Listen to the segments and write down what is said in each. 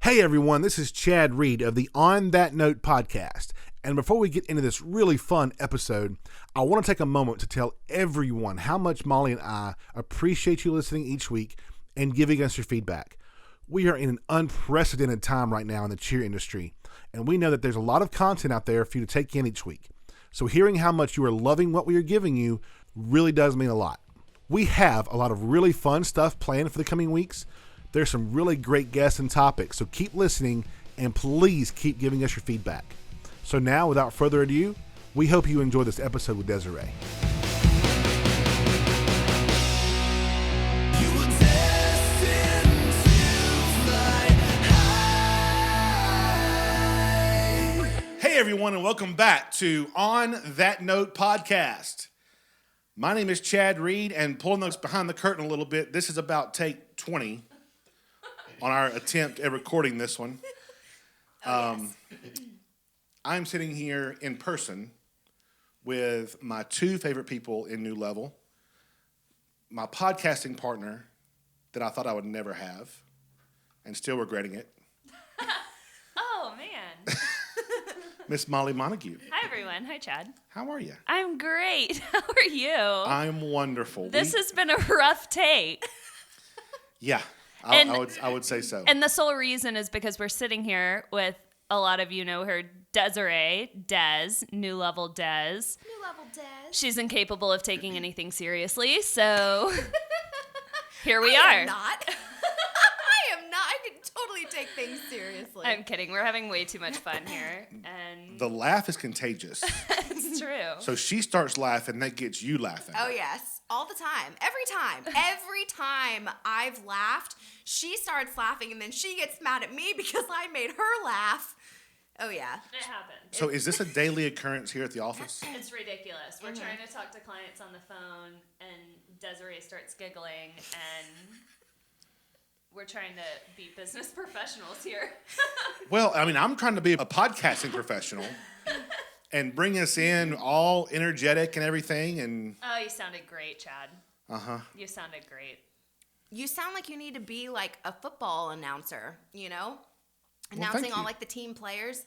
Hey everyone, this is Chad Reed of the On That Note podcast. And before we get into this really fun episode, I want to take a moment to tell everyone how much Molly and I appreciate you listening each week and giving us your feedback. We are in an unprecedented time right now in the cheer industry, and we know that there's a lot of content out there for you to take in each week. So hearing how much you are loving what we are giving you really does mean a lot. We have a lot of really fun stuff planned for the coming weeks. There's some really great guests and topics, so keep listening and please keep giving us your feedback. So now, without further ado, we hope you enjoy this episode with Desirae. Hey everyone, and welcome back to On That Note podcast. My name is Chad Reed, and pulling us behind the curtain a little bit, this is about take 20 on our attempt at recording this one. Yes. I'm sitting here in person with my two favorite people in New Level, my podcasting partner that I thought I would never have, and still regretting it. Oh, man. Miss Molly Montague. Hi, everyone. Hi, Chad. How are you? I'm great. How are you? I'm wonderful. This has been a rough take. Yeah, I would say so. And the sole reason is because we're sitting here with, a lot of you know her, Desirae, New Level Des. New Level Des. She's incapable of taking anything seriously, so here we I are. am not. I am not. I can totally take things seriously. I'm kidding. We're having way too much fun here. And The laugh is contagious. it's true. So she starts laughing, that gets you laughing. Oh, yes. All the time. Every time I've laughed, she starts laughing, and then she gets mad at me because I made her laugh. Oh, yeah. It happens. So is this a daily occurrence here at the office? It's ridiculous. We're trying to talk to clients on the phone, and Desirae starts giggling, and we're trying to be business professionals here. Well, I mean, I'm trying to be a podcasting professional and bring us in all energetic and everything. And Oh, you sounded great, Chad. Uh-huh. You sounded great. You sound like you need to be like a football announcer, you know? Well, Announcing thank all you. like the team players.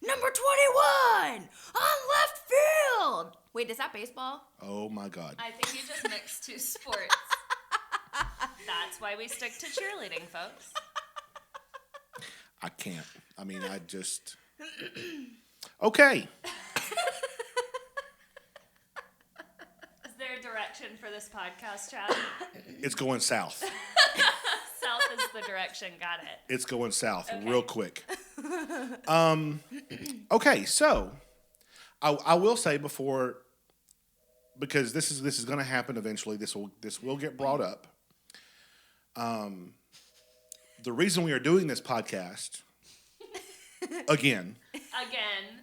Number 21 on left field. Wait, is that baseball? Oh, my God. I think you just mixed two sports. That's why we stick to cheerleading, folks. I can't. I mean, I just... Okay. Is there a direction for this podcast, Chad? It's going south. South is the direction. Got it. It's going south Okay. real quick. Okay, so I will say before, because this is going to happen eventually. This will get brought up. The reason we are doing this podcast again.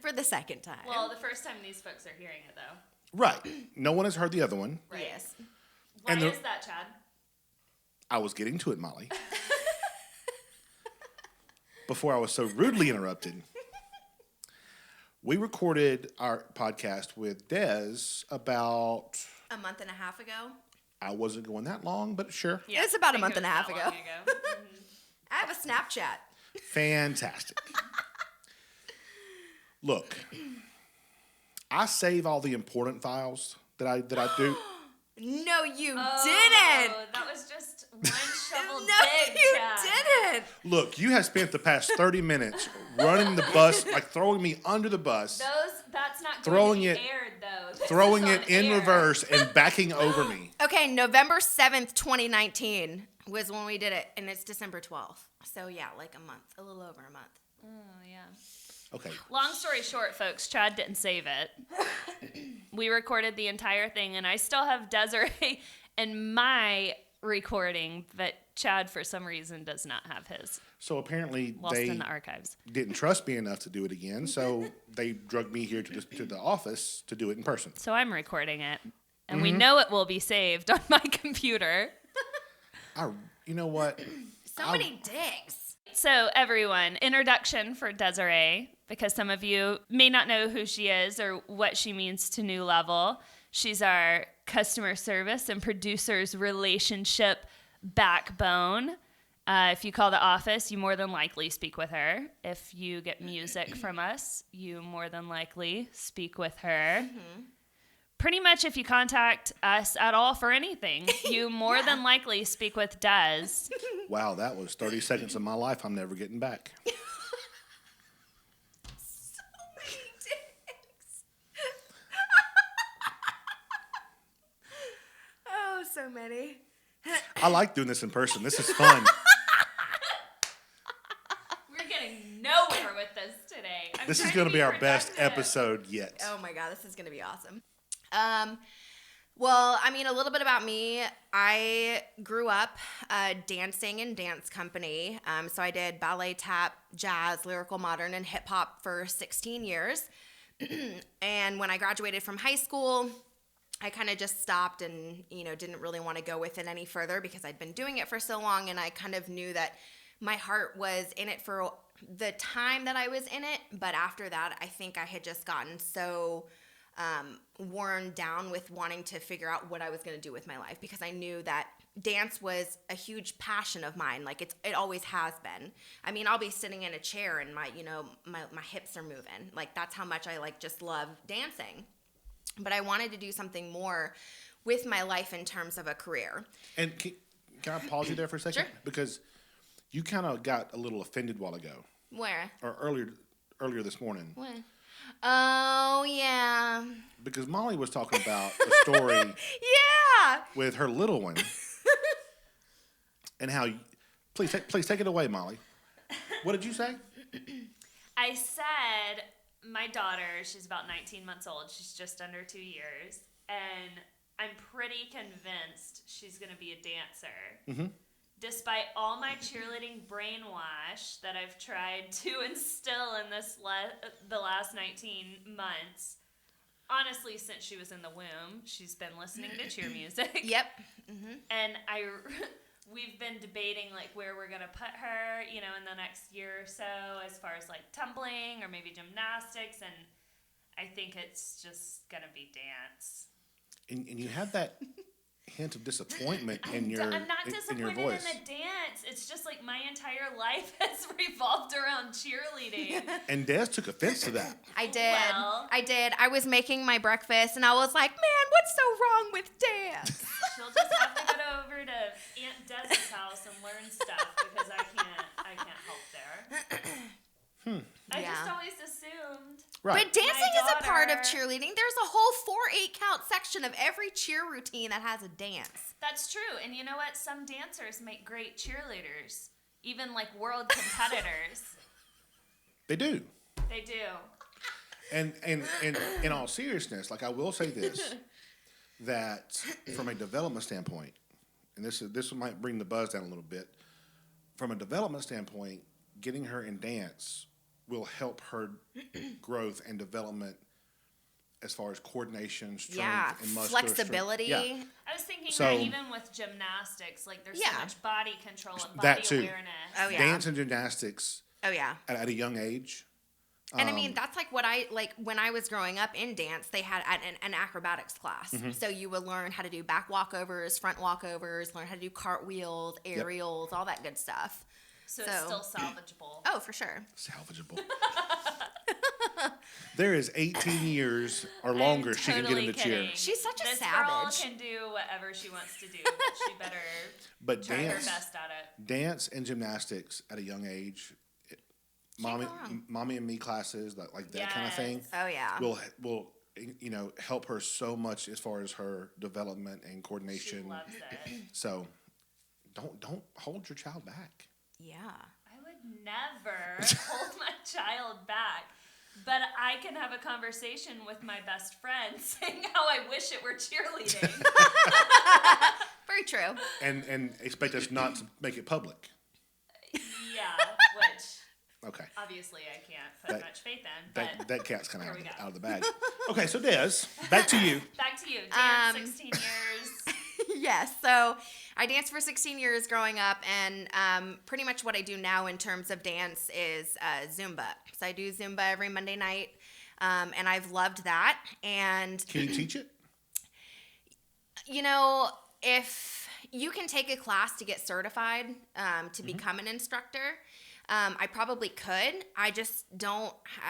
For the second time. Well, the first time these folks are hearing it, though. Right. No one has heard the other one. Right. Yes. Why And is that, Chad? I was getting to it, Molly. Before I was so rudely interrupted. We recorded our podcast with Des about... A month and a half ago. I wasn't going that long, but sure. Yeah, It's about I a think month it and a was half that ago. long ago. I have a Snapchat. Fantastic. Look, I save all the important files that I do. No, you Oh, didn't. that was just one shovel No, dig, you Chad. didn't. Look, you have spent the past 30 minutes running the bus, like throwing me under the bus, That's not Throwing going to it- be aired, though. This throwing is it on in air. reverse, and backing over me. Okay, November 7th, 2019 was when we did it, and it's December 12th. So, yeah, like a month, a little over a month. Oh, yeah. Okay. Long story short, folks, Chad didn't save it. We recorded the entire thing, and I still have Desirae in my recording, but Chad, for some reason, does not have his. So apparently Lost they in the archives. didn't trust me enough to do it again, so they drugged me here to the office to do it in person. So I'm recording it, and we know it will be saved on my computer. You know what? So many digs. So everyone, introduction for Desirae, because some of you may not know who she is or what she means to New Level. She's our customer service and producers relationship backbone. If you call the office, you more than likely speak with her. If you get music from us, you more than likely speak with her. Mm-hmm. Pretty much if you contact us at all for anything, you more than likely speak with Des. Wow, that was 30 seconds of my life I'm never getting back. So many dicks. Oh, so many. I like doing this in person. This is fun. We're getting nowhere with this today. This is going to be our best episode yet. Oh my God, this is going to be awesome. Well, I mean, a little bit about me. I grew up dancing in dance company. So I did ballet, tap, jazz, lyrical, modern, and hip hop for 16 years. And when I graduated from high school, I kind of just stopped and, didn't really want to go with it any further because I'd been doing it for so long. And I kind of knew that my heart was in it for the time that I was in it. But after that, I think I had just gotten so worn down with wanting to figure out what I was going to do with my life, because I knew that dance was a huge passion of mine. Like it always has been. I mean, I'll be sitting in a chair and my hips are moving. Like that's how much I just love dancing. But I wanted to do something more with my life in terms of a career. And can I pause you there for a second? Sure. Because you kind of got a little offended a while ago. Where? Or earlier this morning. When? Oh, yeah. Because Molly was talking about a story yeah. with her little one. And how please take it away, Molly. What did you say? I said my daughter, she's about 19 months old. She's just under 2 years. And I'm pretty convinced she's going to be a dancer. Mm-hmm. Despite all my cheerleading brainwash that I've tried to instill in the last 19 months, honestly, since she was in the womb, she's been listening to cheer music. Yep. Mm-hmm. And we've been debating where we're gonna put her, in the next year or so, as far as tumbling or maybe gymnastics, and I think it's just gonna be dance. And you have that hint of disappointment in your I'm not in disappointed your voice. in the dance. It's just my entire life has revolved around cheerleading. And Des took offense to that. I did. Well, I did. I was making my breakfast and I was like, man, what's so wrong with dance? She'll just have to go over to Aunt Des's house and learn stuff because I can't help there. I just always assumed. Right. But dancing is a part of cheerleading. There's a whole 4-8 count section of every cheer routine that has a dance. That's true. And you know what? Some dancers make great cheerleaders, even world competitors. They do. They do. And in all seriousness, I will say this, that from a development standpoint, and this might bring the buzz down a little bit, from a development standpoint, getting her in dance will help her growth and development as far as coordination, strength, and muscular flexibility. Strength. Yeah. I was thinking that even with gymnastics, there's so much body control and body that too. awareness. Oh, yeah. Dance and gymnastics. Oh, yeah. At a young age. And I mean, that's what I, when I was growing up in dance, they had an acrobatics class. Mm-hmm. So you would learn how to do back walkovers, front walkovers, learn how to do cartwheels, aerials, all that good stuff. So it's still salvageable. Oh, for sure. Salvageable. There is 18 years or longer she can get in the chair. She's such a this savage. This girl can do whatever she wants to do, but she better try her best at it. Dance and gymnastics at a young age, mommy and me classes, that kind of thing. Oh yeah. Will help her so much as far as her development and coordination. She loves it. So don't hold your child back. Yeah. I would never hold my child back. But I can have a conversation with my best friend saying how I wish it were cheerleading. Very true. And expect us not to make it public. Yeah, which okay. Obviously I can't put much faith in. But that cat's kind of out of the bag. Okay, so Des, back to you. Back to you. Dance 16 years. Yes, so I danced for 16 years growing up, and pretty much what I do now in terms of dance is Zumba. So I do Zumba every Monday night, and I've loved that. And can you teach it? If You can take a class to get certified to become an instructor. I probably could. I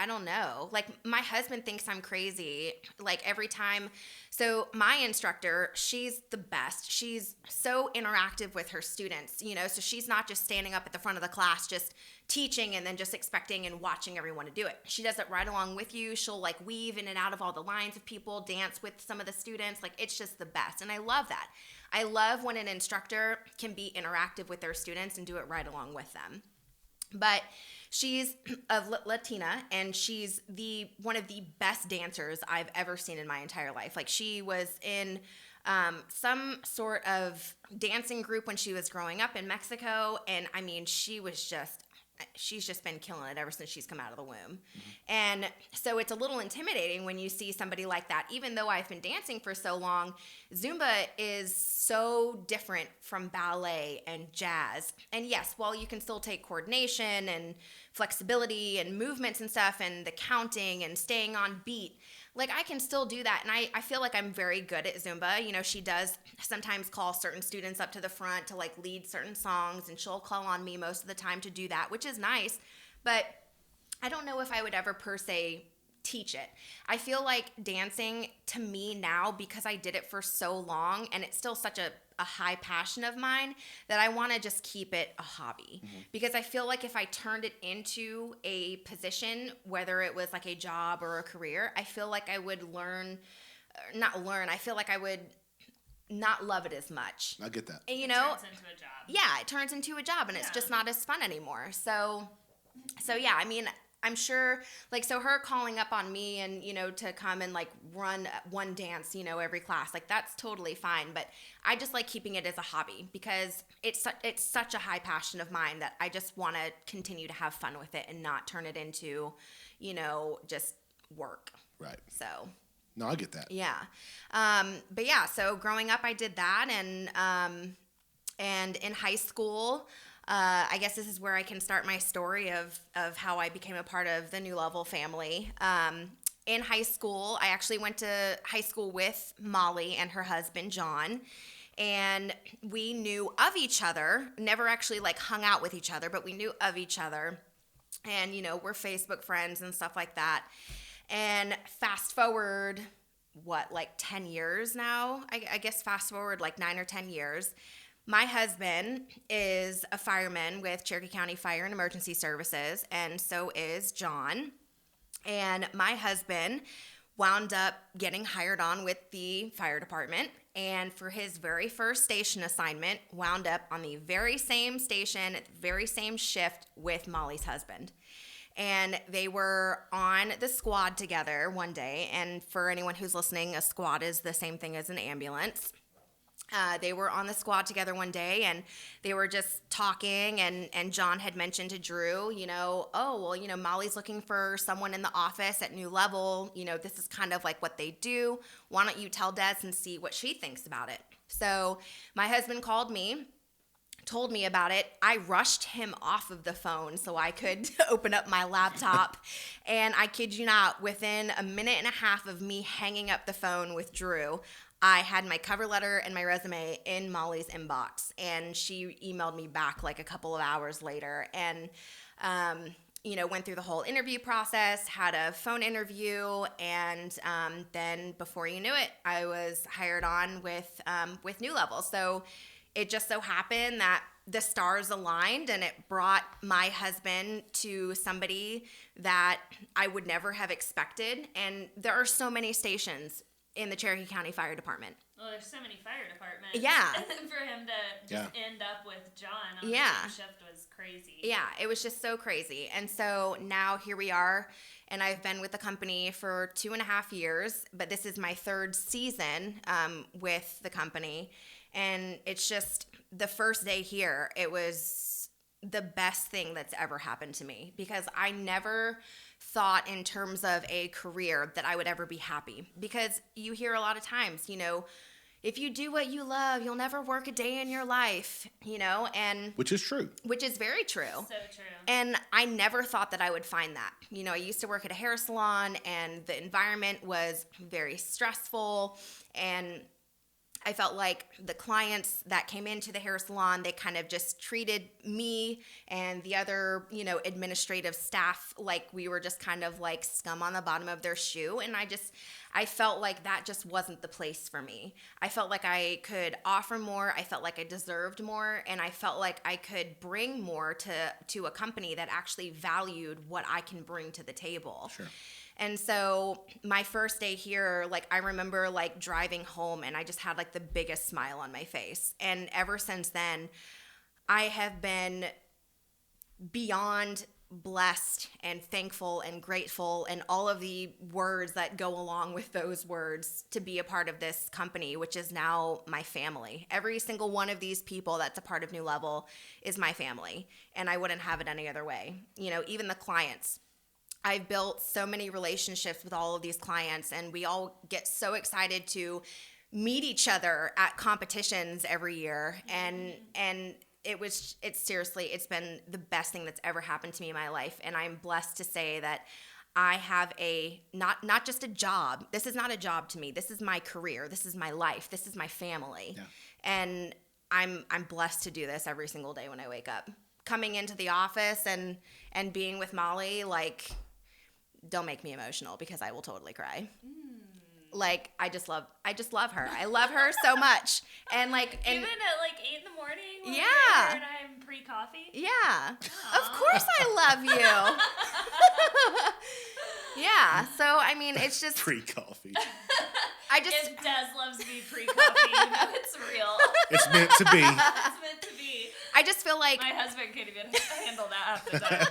don't know. Like, my husband thinks I'm crazy. Like, every time. So my instructor, she's the best. She's so interactive with her students, so she's not just standing up at the front of the class, just teaching and then just expecting and watching everyone to do it. She does it right along with you. She'll like weave in and out of all the lines of people, dance with some of the students. Like, it's just the best. And I love that. I love when an instructor can be interactive with their students and do it right along with them. But she's of Latina, and she's one of the best dancers I've ever seen in my entire life. Like, she was in some sort of dancing group when she was growing up in Mexico, and I mean, she's just been killing it ever since she's come out of the womb. And so it's a little intimidating when you see somebody like that. Even though I've been dancing for so long, Zumba is so different from ballet and jazz. And yes, while you can still take coordination and flexibility and movements and stuff and the counting and staying on beat, like, I can still do that. And I feel like I'm very good at Zumba. She does sometimes call certain students up to the front to like lead certain songs, and she'll call on me most of the time to do that, which is nice. But I don't know if I would ever per se teach it. I feel like dancing to me now, because I did it for so long and it's still such a high passion of mine, that I want to just keep it a hobby. Because I feel like if I turned it into a position, whether it was like a job or a career, I feel like I would I feel like I would not love it as much. I get that. It turns into a job. Yeah, it turns into a job, and it's just not as fun anymore. So yeah, I mean, I'm sure, like, so her calling up on me and, to come and, like, run one dance, every class, like, that's totally fine. But I just like keeping it as a hobby, because it's such a high passion of mine that I just want to continue to have fun with it and not turn it into, just work. Right. So. No, I get that. Yeah. But yeah, so growing up, I did that. And in high school, I guess this is where I can start my story of how I became a part of the New Level family. In high school, I actually went to high school with Molly and her husband, John. And we knew of each other, never actually like hung out with each other, but we knew of each other. And, we're Facebook friends and stuff like that. And fast forward, like 10 years now? I guess fast forward like 9 or 10 years. My husband is a fireman with Cherokee County Fire and Emergency Services, and so is John. And my husband wound up getting hired on with the fire department, and for his very first station assignment, wound up on the very same station at the very same shift with Molly's husband. And they were on the squad together one day. And for anyone who's listening, a squad is the same thing as an ambulance. They were on the squad together one day, and they were just talking, and John had mentioned to Drew, Molly's looking for someone in the office at New Level. This is kind of like what they do. Why don't you tell Des and see what she thinks about it? So my husband called me, told me about it. I rushed him off of the phone so I could open up my laptop. And I kid you not, within a minute and a half of me hanging up the phone with Drew, I had my cover letter and my resume in Molly's inbox. And she emailed me back like a couple of hours later. And, went through the whole interview process, had a phone interview, and then before you knew it, I was hired on with New Level. So it just so happened that the stars aligned, and it brought my husband to somebody that I would never have expected. And there are so many stations in the Cherokee County Fire Department. Well, there's so many fire departments. Yeah. For him to just end up with John on Yeah. the same shift was crazy. Yeah, it was just so crazy. And so now here we are, and I've been with the company for 2.5 years, but this is my third season with the company. And it's just the first day here, it was the best thing that's ever happened to me, because I never thought in terms of a career that I would ever be happy. Because you hear a lot of times, if you do what you love, you'll never work a day in your life, and which is true. Which is very true. So true. And I never thought that I would find that. I used to work at a hair salon, and the environment was very stressful, and I felt like the clients that came into the hair salon, they kind of just treated me and the other, administrative staff like we were just kind of like scum on the bottom of their shoe. And I felt like that just wasn't the place for me. I felt like I could offer more. I felt like I deserved more. And I felt like I could bring more to a company that actually valued what I can bring to the table. Sure. And so my first day here, like I remember like driving home and I just had like the biggest smile on my face. And ever since then, I have been beyond blessed and thankful and grateful and all of the words that go along with those words to be a part of this company, which is now my family. Every single one of these people that's a part of New Level is my family, and I wouldn't have it any other way. Even the clients. I've built so many relationships with all of these clients, and we all get so excited to meet each other at competitions every year. And it's been the best thing that's ever happened to me in my life. And I'm blessed to say that I have not just a job. This is not a job to me. This is my career. This is my life. This is my family. Yeah. And I'm blessed to do this every single day when I wake up. Coming into the office and being with Molly, like, don't make me emotional because I will totally cry. Like, I just love her. I love her so much. And like, even at like 8 a.m. when yeah, we're here and I'm pre-coffee. Yeah, of course I love you. Yeah. So I mean, it's just pre-coffee. If Des loves me pre-coffee, it's real. It's meant to be. It's meant to be. I just feel like my husband can't even handle that half the time.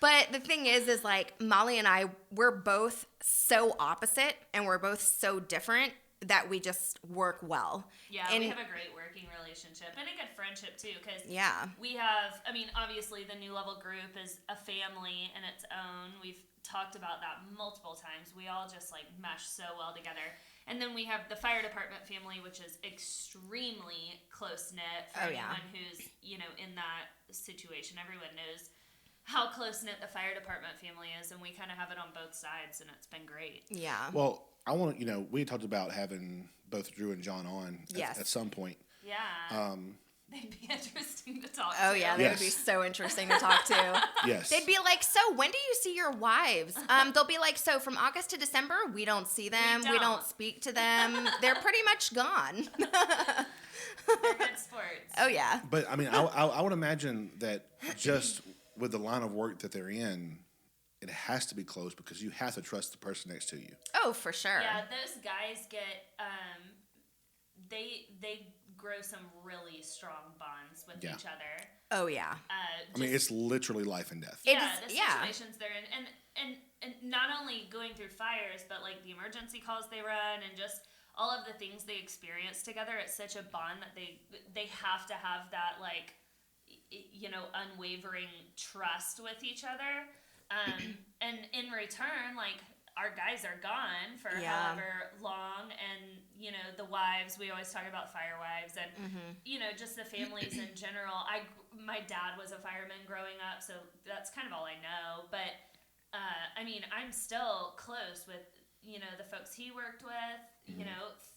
But the thing is like Molly and I, we're both so opposite and we're both so different that we just work well. Yeah, and we have a great working relationship and a good friendship too, because we have, obviously the New Level group is a family in its own. We've talked about that multiple times. We all just like mesh so well together. And then we have the fire department family, which is extremely close-knit for anyone who's, in that situation. Everyone knows how close-knit the fire department family is, and we kind of have it on both sides, and it's been great. Yeah. Well, I want to, we talked about having both Drew and John on at some point. Yeah. They'd be interesting to talk to. Oh, yeah, they would be so interesting to talk to. Yes. They'd be like, so when do you see your wives? They'll be like, so from August to December, we don't see them. We don't speak to them. They're pretty much gone. They're good sports. Oh, yeah. But, I would imagine that just with the line of work that they're in, it has to be close because you have to trust the person next to you. Oh, for sure. Yeah, those guys get, they grow some really strong bonds with each other. Oh, yeah. It's literally life and death. The situations they're in. And not only going through fires, but like the emergency calls they run and just all of the things they experience together. It's such a bond that they have to have that, like, unwavering trust with each other. And in return, like, our guys are gone for however long, and, the wives, we always talk about fire wives, and, just the families in general. My dad was a fireman growing up, so that's kind of all I know, but, I'm still close with, the folks he worked with,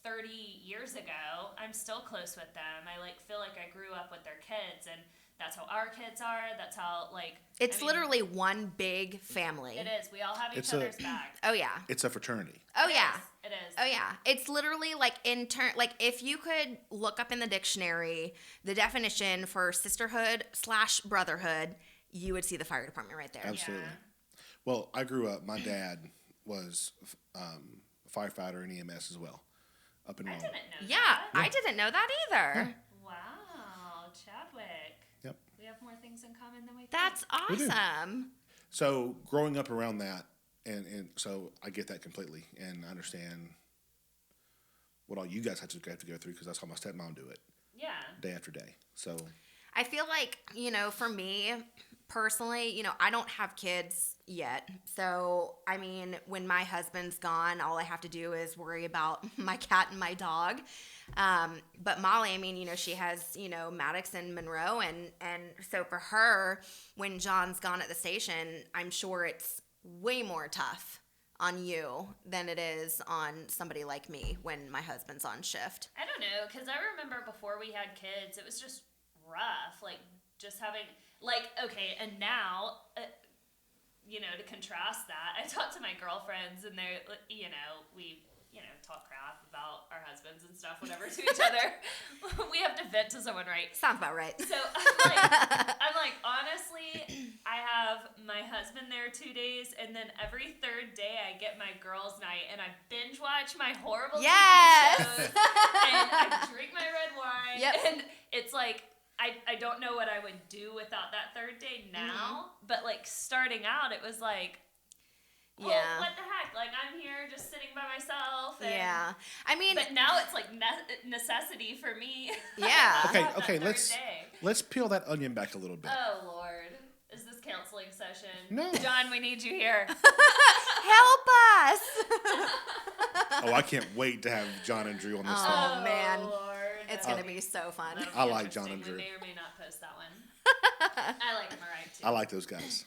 30 years ago. I'm still close with them. I, feel like I grew up with their kids, and that's how our kids are. That's how, it's literally one big family. It is. We all have each other's back. Oh, yeah. It's a fraternity. Oh, yeah. It is. Oh, yeah. It's literally if you could look up in the dictionary the definition for sisterhood/brotherhood, you would see the fire department right there. Absolutely. Yeah. Well, I grew up, my dad was a firefighter in EMS as well, up in Rome. I didn't know Yeah, that. I didn't know that either. Wow, Chadwick. Yep. We have more things in common than we think. That's awesome. So growing up around that, and so I get that completely, and I understand what all you guys have to go through because that's how my stepmom do it. Yeah. Day after day. So I feel like, for me personally, I don't have kids yet. So, when my husband's gone, all I have to do is worry about my cat and my dog. But Molly, she has, Maddox and Monroe. And so for her, when John's gone at the station, I'm sure it's way more tough on you than it is on somebody like me when my husband's on shift. I don't know, because I remember before we had kids, it was just rough. Like, just having, like, okay, and now, you know, to contrast that, I talk to my girlfriends, and they're, you know, we, you know, talk crap about our husbands and stuff, whatever, to each other. We have to vent to someone, right? Sounds about right. So I'm like, honestly, I have my husband there 2 days, and then every third day I get my girls' night, and I binge watch my horrible TV shows, and I drink my red wine, and it's like, I don't know what I would do without that third day now, but like starting out, it was like, well, what the heck? Like, I'm here just sitting by myself. And, I mean, but now it's like necessity for me. Yeah. Okay. Let's peel that onion back a little bit. Oh Lord, is this counseling session? No. John, we need you here. Help us. Oh, I can't wait to have John and Drew on this one. Oh man, Lord. it's gonna be so fun. I like John and Drew. We may or may not post that one. I like Mariah too. I like those guys.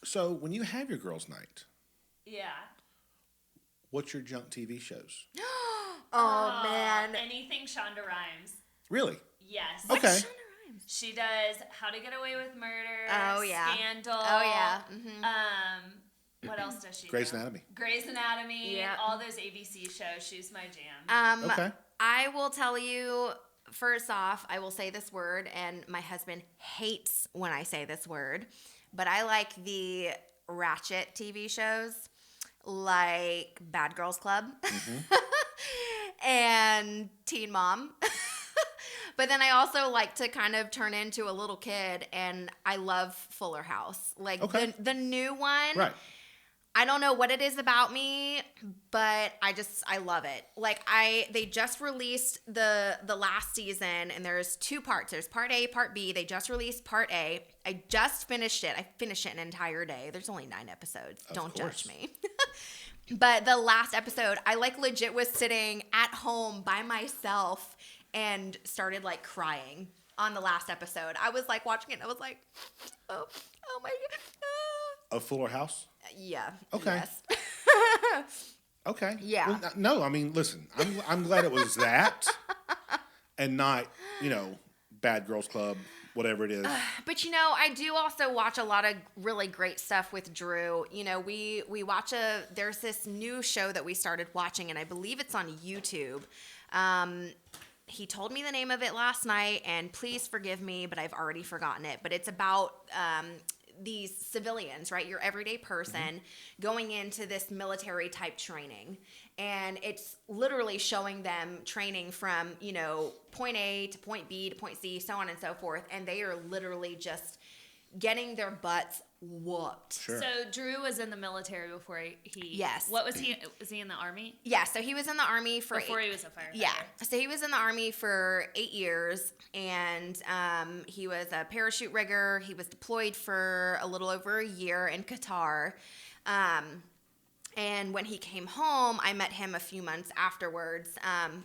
So when you have your girls' night, what's your junk TV shows? Oh man, anything Shonda Rhymes. Really? Yes. Okay. What's Shonda Rhimes? She does How to Get Away with Murder. Oh yeah. Scandal. Oh yeah. Mm-hmm. What else does she Grey's do? Anatomy. Grey's Anatomy. Yeah. All those ABC shows. She's my jam. Okay. I will tell you, first off, I will say this word, and my husband hates when I say this word, but I like the ratchet TV shows like Bad Girls Club and Teen Mom. But then I also like to kind of turn into a little kid, and I love Fuller House. Like the new one. Right. I don't know what it is about me, but I love it. Like they just released the last season, and there's 2 parts. There's part A, part B. They just released part A. I just finished it. I finished it an entire day. There's only 9 episodes. Don't judge me. But the last episode, I like legit was sitting at home by myself and started like crying on the last episode. I was like watching it, and I was like, oh my God. A Fuller House? Yeah. Okay. Yes. Okay. Yeah. Well, no, I mean, listen, I'm glad it was that and not, you know, Bad Girls Club, whatever it is. But, you know, I do also watch a lot of really great stuff with Drew. You know, we watch there's this new show that we started watching, and I believe it's on YouTube. He told me the name of it last night, and please forgive me, but I've already forgotten it. But it's about these civilians, right? Your everyday person going into this military type training. And it's literally showing them training from, you know, point A to point B to point C, so on and so forth. And they are literally just getting their butts whooped. Sure. So Drew was in the military before he. Yes. What was he? Was he in the Army? Yeah. So he was in the Army before he was a firefighter. Yeah. So he was in the Army for 8 years, and he was a parachute rigger. He was deployed for a little over a year in Qatar. And when he came home, I met him a few months afterwards.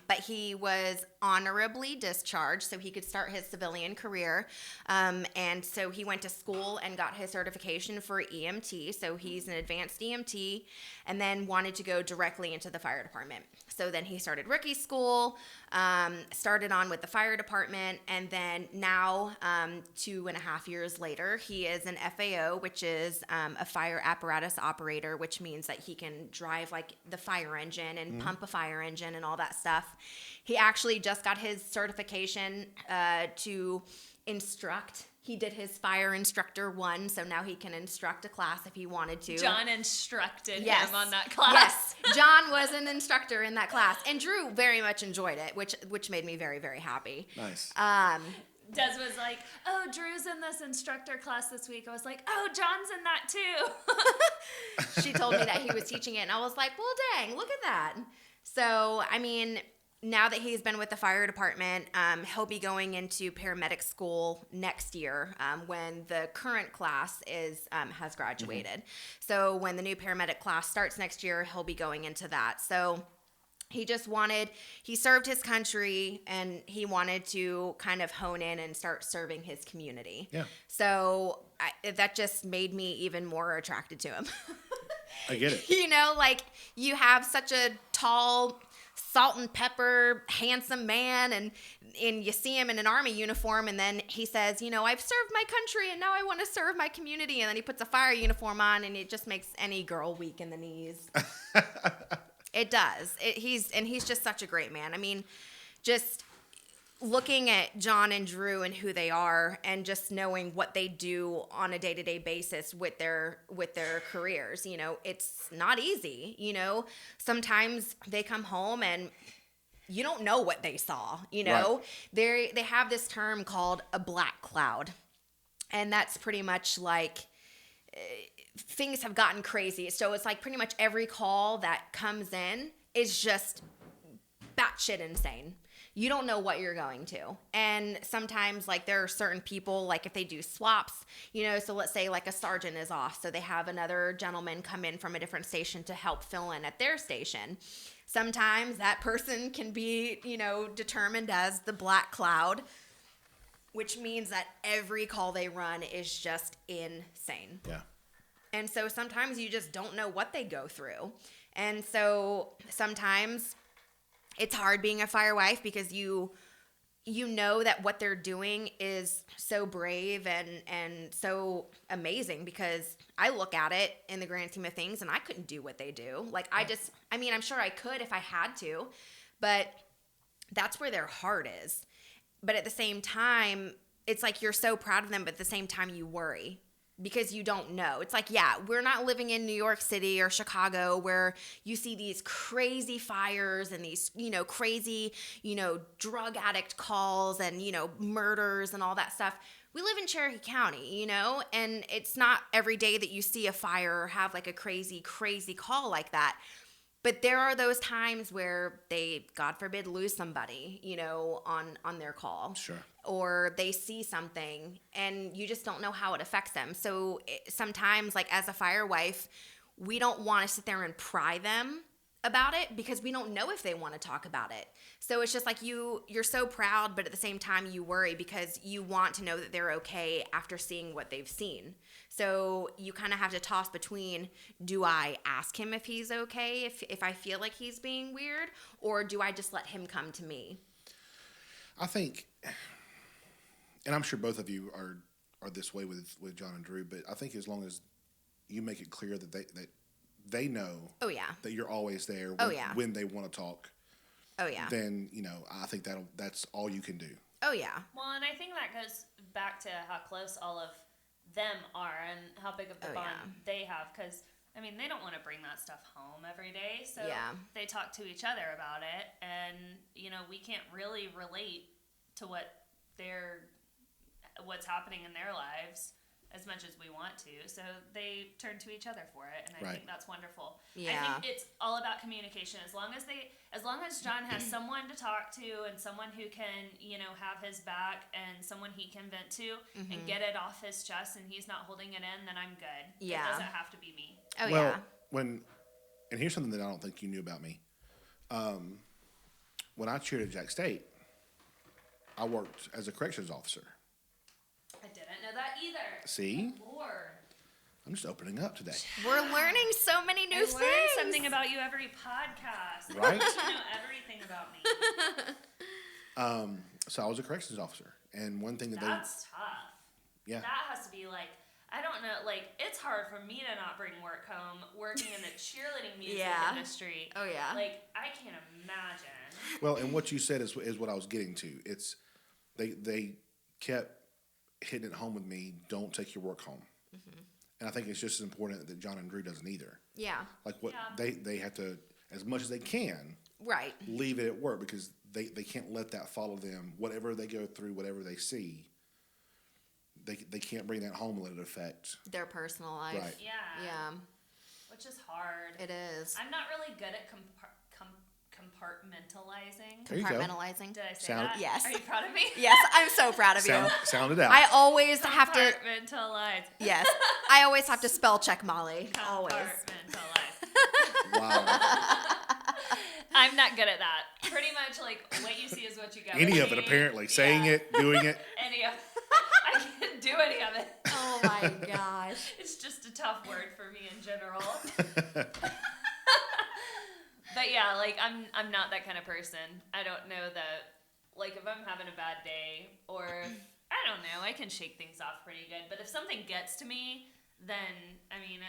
But he was honorably discharged so he could start his civilian career. And so he went to school and got his certification for EMT. So he's an advanced EMT, and then wanted to go directly into the fire department. So then he started rookie school, started on with the fire department, and then now 2.5 years later, he is an FAO, which is a fire apparatus operator, which means that he can drive like the fire engine and pump a fire engine and all that stuff. He actually just got his certification to instruct. He did his fire instructor 1, so now he can instruct a class if he wanted to. John instructed Yes. him on that class. Yes, John was an instructor in that class, and Drew very much enjoyed it, which made me very, very happy. Nice. Des was like, oh, Drew's in this instructor class this week. I was like, oh, John's in that too. She told me that he was teaching it, and I was like, well, dang, look at that. So, I mean, now that he's been with the fire department, he'll be going into paramedic school next year when the current class has graduated. So when the new paramedic class starts next year, he'll be going into that. So he served his country, and he wanted to kind of hone in and start serving his community. Yeah. So that just made me even more attracted to him. I get it. You know, like you have such a tall, salt and pepper, handsome man, and you see him in an army uniform, and then he says, you know, I've served my country, and now I want to serve my community, and then he puts a fire uniform on, and it just makes any girl weak in the knees. It does. He's just such a great man. I mean, just looking at John and Drew and who they are, and just knowing what they do on a day-to-day basis with their careers, you know, it's not easy. You know, sometimes they come home and you don't know what they saw. You know, right. They have this term called a black cloud, and that's pretty much like things have gotten crazy. So it's like pretty much every call that comes in is just batshit insane. You don't know what you're going to. And sometimes, like, there are certain people, like, if they do swaps, you know, so let's say, like, a sergeant is off, so they have another gentleman come in from a different station to help fill in at their station. Sometimes that person can be, you know, determined as the black cloud, which means that every call they run is just insane. Yeah. And so sometimes you just don't know what they go through. And so sometimes it's hard being a fire wife because you know that what they're doing is so brave and so amazing, because I look at it in the grand scheme of things and I couldn't do what they do. Like, I mean, I'm sure I could if I had to, but that's where their heart is. But at the same time, it's like you're so proud of them, but at the same time you worry. Because you don't know. It's like, yeah, we're not living in New York City or Chicago where you see these crazy fires and these, you know, crazy, you know, drug addict calls and, you know, murders and all that stuff. We live in Cherokee County, you know, and it's not every day that you see a fire or have like a crazy, crazy call like that. But there are those times where they, God forbid, lose somebody, you know, on their call. Sure. Or they see something and you just don't know how it affects them. So sometimes, like, as a fire wife, we don't want to sit there and pry them about it because we don't know if they want to talk about it. So it's just like you're so proud, but at the same time you worry because you want to know that they're okay after seeing what they've seen. So you kind of have to toss between, do I ask him if he's okay, if I feel like he's being weird, or do I just let him come to me? I think, and I'm sure both of you are this way with John and Drew, but I think as long as you make it clear that they know oh yeah that you're always there when they want to talk, oh yeah then, you know, I think that's all you can do. Oh yeah. Well, and I think that goes back to how close all of them are and how big of the bond they have, because I mean, they don't want to bring that stuff home every day, so they talk to each other about it, and you know, we can't really relate to what's happening in their lives as much as we want to, so they turn to each other for it, and I think that's wonderful. Yeah. I think it's all about communication. As long as John has someone to talk to and someone who can, you know, have his back and someone he can vent to and get it off his chest, and he's not holding it in, then I'm good. Yeah. It doesn't have to be me. Oh well, yeah. And here's something that I don't think you knew about me. When I cheered at Jack State, I worked as a corrections officer. I didn't know that either. See? Oh, Lord. I'm just opening up today. We're learning so many new things. I learn something about you every podcast. Right? You know everything about me. So I was a corrections officer, and one thing That's tough. Yeah. That has to be like, I don't know, like, it's hard for me to not bring work home working in the cheerleading music industry. Oh yeah. Like, I can't imagine. Well, and what you said is what I was getting to. It's they kept hitting it home with me. Don't take your work home. And I think it's just as important that John and Drew doesn't either. Yeah. Like they have to, as much as they can, Right. leave it at work, because they can't let that follow them. Whatever they go through, whatever they see, they can't bring that home and let it affect Their personal life. Right. Yeah. Yeah. Which is hard. It is. I'm not really good at compartmentalizing. There you go. Compartmentalizing. Did I say Sound- that? Yes. Are you proud of me? Yes, I'm so proud of you. Sound it out. I always have to. Compartmentalize. Yes, I always have to spell check Molly. Always. Compartmentalize. Wow. I'm not good at that. Pretty much, like, what you see is what you get. Any with of it, me. apparently. Saying it, doing it. Any of it. I can't do any of it. Oh my gosh. It's just a tough word for me in general. But yeah, like I'm not that kind of person. I don't know that, like, if I'm having a bad day or I don't know, I can shake things off pretty good. But if something gets to me, then I mean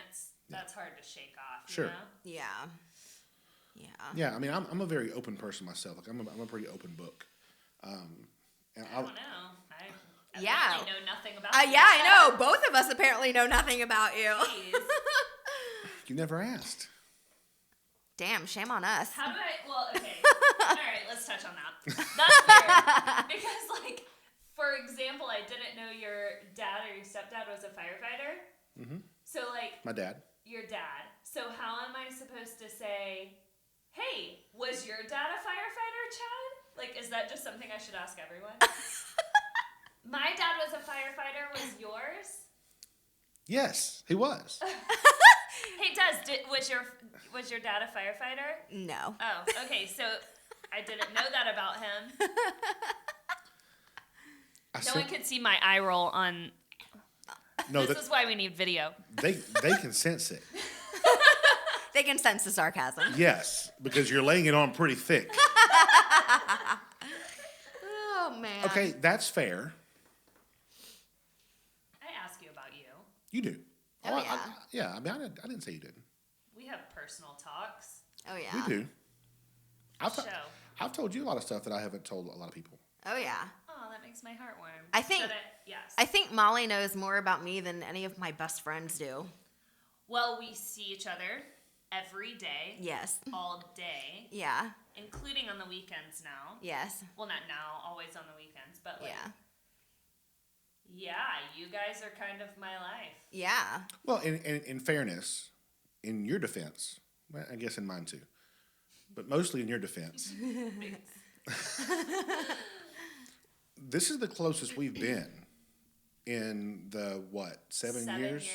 that's hard to shake off. Sure. You know? Yeah. Yeah, I mean, I'm a very open person myself. Like, I'm a pretty open book. And I don't know. I Yeah. know nothing about you. Yeah, I know. Both of us apparently know nothing about you. Jeez. You never asked. Damn, shame on us. How do I? Well, okay. All right, let's touch on that. That's weird because, like, for example, I didn't know your dad or your stepdad was a firefighter. Mm-hmm. So, like, My dad. your dad. So, how am I supposed to say, "Hey, was your dad a firefighter, Chad?" Like, is that just something I should ask everyone? My dad was a firefighter. Was yours? Yes, he was. Hey, Des, was your dad a firefighter? No. Oh, okay. So I didn't know that about him. No one could see my eye roll on. No, this is why we need video. They can sense it. They can sense the sarcasm. Yes, because you're laying it on pretty thick. Oh, man. Okay, that's fair. I ask you about you. You do. Oh, yeah. Yeah, I mean, I didn't say you didn't. We have personal talks. Oh, yeah. We do. Show. I've told you a lot of stuff that I haven't told a lot of people. Oh, yeah. Oh, that makes my heart warm. I think- Yes. I think Molly knows more about me than any of my best friends do. Well, we see each other every day. Yes. All day. Yeah. Including on the weekends now. Yes. Well, not now, always on the weekends, but like, Yeah. yeah, you guys are kind of my life. Yeah. Well, in fairness, in your defense, well, I guess in mine too, but mostly in your defense, this is the closest we've been in the, what, 7 years? 7 years.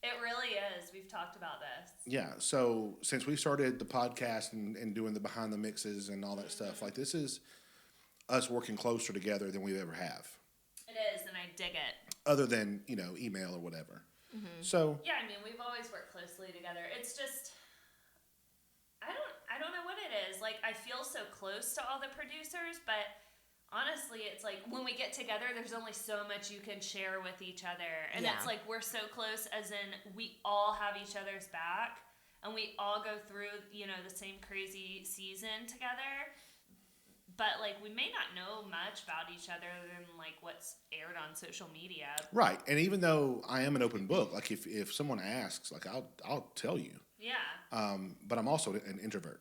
It really is. We've talked about this. Yeah, so since we started the podcast and doing the behind the mixes and all that stuff, like, this is us working closer together than we ever have. It is, and I dig it. Other than, email or whatever. Mm-hmm. So Yeah, I mean, we've always worked closely together. It's just, I don't know what it is. Like, I feel so close to all the producers, but honestly, it's like when we get together, there's only so much you can share with each other. And Yeah. it's like we're so close, as in we all have each other's back and we all go through, the same crazy season together. But, like, we may not know much about each other than, like, what's aired on social media. right, and even though I am an open book, like, if someone asks, like, I'll tell you. Yeah, But I'm also an introvert.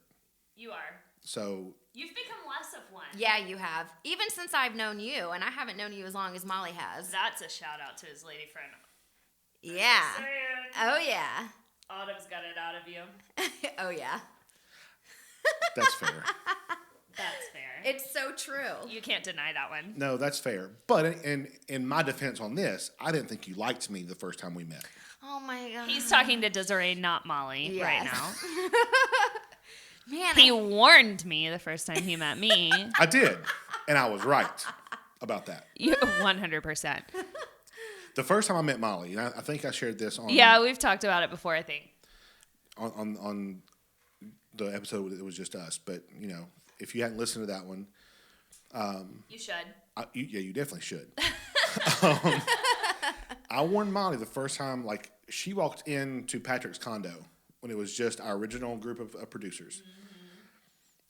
you are. So You've become less of one. Yeah, you have. Even since I've known you, and I haven't known you as long as Molly has. That's a shout out to his lady friend. Yeah. Just saying. Oh, yeah. Autumn's got it out of you. Oh, yeah. that's fair. That's fair. It's so true. You can't deny that one. No, that's fair. But in my defense on this, I didn't think you liked me the first time we met. Oh, my God. He's talking to Desirae, not Molly, right Yes. now. Man, He warned me the first time he met me. I did, and I was right about that. You 100%. The first time I met Molly, and I think I shared this on Yeah, we've talked about it before, I think. on the episode that was just us. But if you hadn't listened to that one, You should. you definitely should. I warned Molly the first time, like, she walked into Patrick's condo when it was just our original group of producers. Mm-hmm.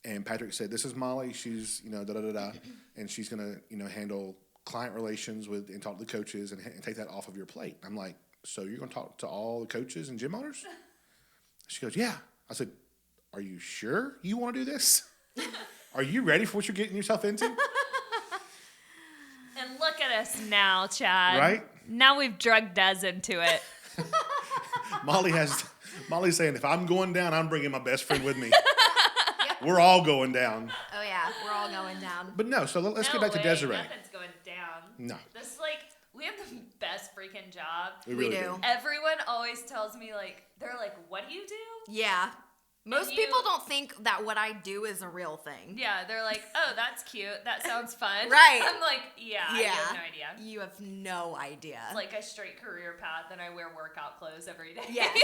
And Patrick said, "This is Molly. She's, da-da-da-da, and she's going to, handle client relations with and talk to the coaches and take that off of your plate." I'm like, "So you're going to talk to all the coaches and gym owners?" She goes, "Yeah." I said, "Are you sure you want to do this? Are you ready for what you're getting yourself into?" And look at us now, Chad. Right? Now we've drugged Des into it. Molly's saying, "If I'm going down, I'm bringing my best friend with me." We're all going down. Oh, yeah. We're all going down. But no, so let's No get back to way, Desirae. Nothing's going down. No. This is like, we have the best freaking job. We We really do. Everyone always tells me, like, they're like, "What do you do?" Yeah. Most people don't think that what I do is a real thing. Yeah, they're like, oh, that's cute. That sounds fun. Right. I'm like, yeah, I have no idea. You have no idea. It's like a straight career path, and I wear workout clothes every day. Yes.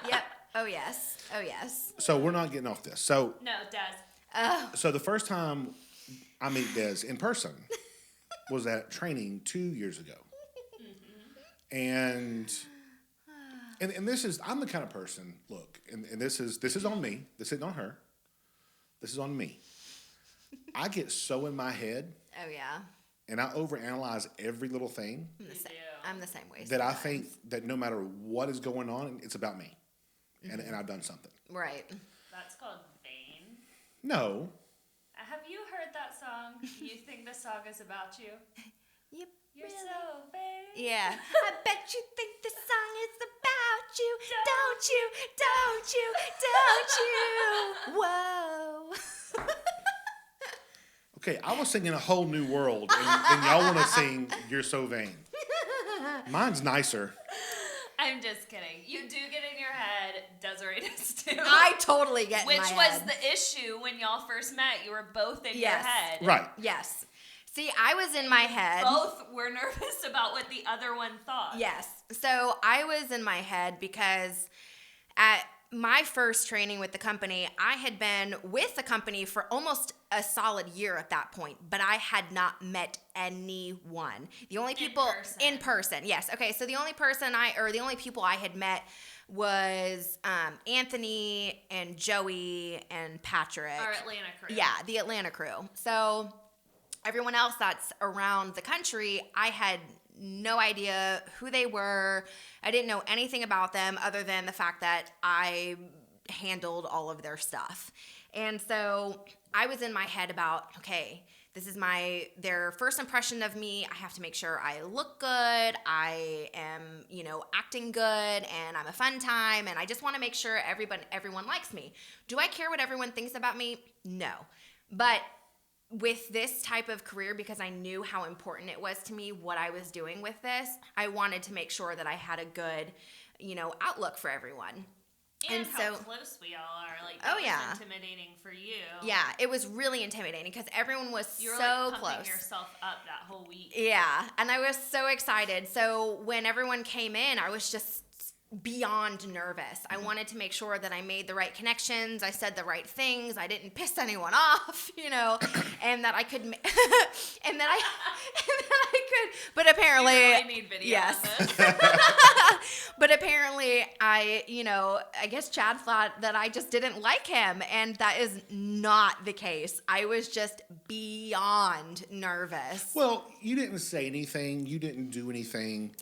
Yep. Oh, yes. Oh, yes. So we're not getting off this. So No, Des. So the first time I meet Des in person was at training 2 years ago. And this is, I'm the kind of person, look, and this is on me. This isn't on her. This is on me. I get so in my head Oh, yeah. and I overanalyze every little thing I'm the same way. that I think that no matter what is going on, it's about me. And I've done something. Right. That's called vain. No. Have you heard that song? You think the song is about you? Yep. You're so vain. Yeah. I bet you think the song is about you. Don't you? Don't you? Don't you? Whoa. Okay, I was singing A Whole New World, and y'all want to sing You're So Vain. Mine's nicer. I'm just kidding. You do get in your head. Desirae does too. I totally get in Which my was head. the issue when y'all first met. You were both in your Yes. head. Right. Yes. See, I was in my head. Both were nervous about what the other one thought. Yes. So I was in my head because at my first training with the company, I had been with the company for almost a solid year at that point, but I had not met anyone. The only people in person. Yes. Okay. So the only people I had met was Anthony and Joey and Patrick. Our Atlanta crew. Yeah, the Atlanta crew. So everyone else that's around the country, I had no idea who they were. I didn't know anything about them other than the fact that I handled all of their stuff. And so I was in my head about, okay, this is their first impression of me. I have to make sure I look good. I am, acting good, and I'm a fun time, and I just want to make sure everyone likes me. Do I care what everyone thinks about me? No. But with this type of career, because I knew how important it was to me what I was doing with this, I wanted to make sure that I had a good, outlook for everyone. And how close we all are. Like, that was intimidating for you. Yeah, it was really intimidating because everyone was you were so like close. pumping yourself up that whole week. Yeah, and I was so excited. So when everyone came in, I was just beyond nervous. I wanted to make sure that I made the right connections, I said the right things, I didn't piss anyone off, and that I could, and that I could. But apparently, you really need video yes. of this. But apparently, I guess Chad thought that I just didn't like him, and that is not the case. I was just beyond nervous. Well, you didn't say anything. You didn't do anything.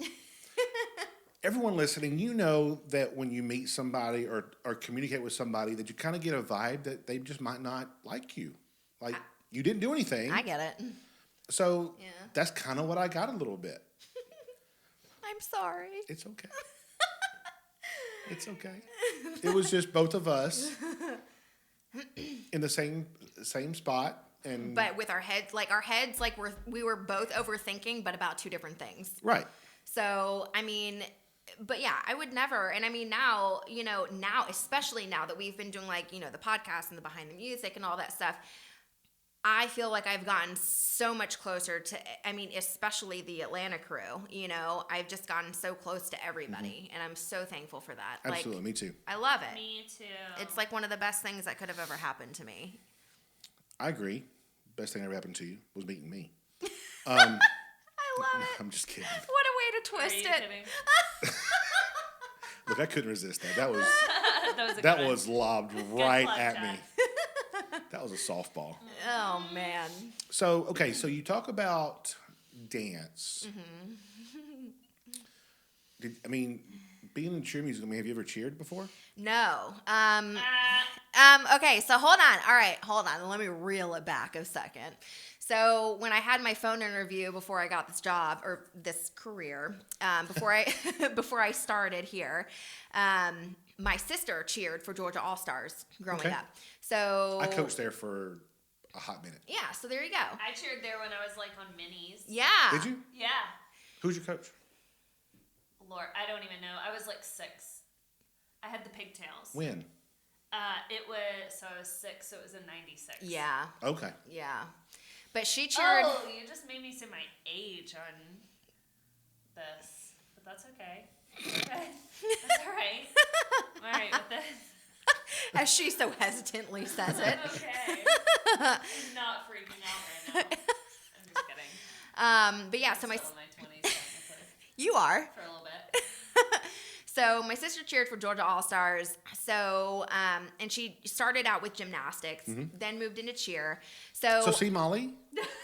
Everyone listening, you know that when you meet somebody or communicate with somebody that you kind of get a vibe that they just might not like you. Like, you didn't do anything. I get it. So that's kind of what I got a little bit. I'm sorry. It's okay. It's okay. It was just both of us in the same spot. But with our heads, we were both overthinking, but about two different things. Right. So, but yeah, I would never. And now, especially now that we've been doing the podcast and the behind the music and all that stuff, I feel like I've gotten so much closer to, especially the Atlanta crew, I've just gotten so close to everybody, and I'm so thankful for that. Absolutely. Me too. I love it. Me too. It's one of the best things that could have ever happened to me. I agree. Best thing that ever happened to you was meeting me. I love it. I'm just kidding. What a way to twist it. Kidding? Look, I couldn't resist that. That was that was was lobbed right club, at Chad. me. That was a softball. Oh, man. So, okay, so you talk about dance. Being in cheer music, have you ever cheered before? No. Okay, so hold on. All right, hold on. Let me reel it back a second. So when I had my phone interview before I got this job or this career, before I started here, my sister cheered for Georgia All-Stars growing up. So I coached there for a hot minute. Yeah, so there you go. I cheered there when I was on minis. Yeah. Did you? Yeah. Who's your coach? Lord, I don't even know. I was 6. I had the pigtails. When? I was 6, so it was in 96. Yeah. Okay. Yeah. But she cheered. Oh, you just made me say my age on this. But that's okay. Okay. That's all right. I'm all right with this. As she so hesitantly says it. Okay. I'm not freaking out right now. I'm just kidding. But yeah, so I'm still in my 20s technically. You are. For a little bit. So my sister cheered for Georgia All-Stars. So, and she started out with gymnastics, then moved into cheer. So see, Molly?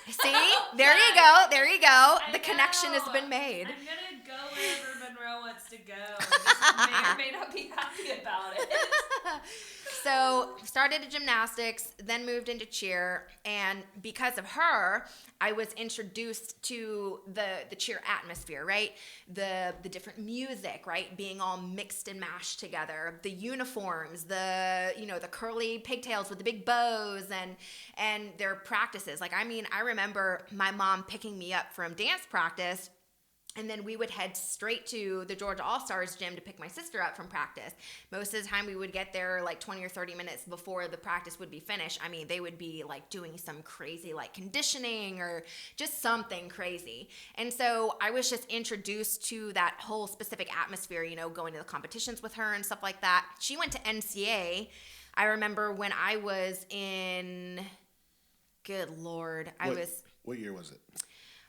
See? There you go. There you go. The connection has been made. I'm going to go wherever Monroe wants to go. I just may or may not be happy about it. So started at gymnastics, then moved into cheer, and because of her, I was introduced to the cheer atmosphere, right? The different music, right? Being all mixed and mashed together, the uniforms, the curly pigtails with the big bows, and their practices. Like, I mean, I remember my mom picking me up from dance practice. And then we would head straight to the Georgia All-Stars gym to pick my sister up from practice. Most of the time we would get there like 20 or 30 minutes before the practice would be finished. I mean, they would be like doing some crazy like conditioning or just something crazy. And so I was just introduced to that whole specific atmosphere, going to the competitions with her and stuff like that. She went to NCA. I remember when I was in, good Lord, What year was it?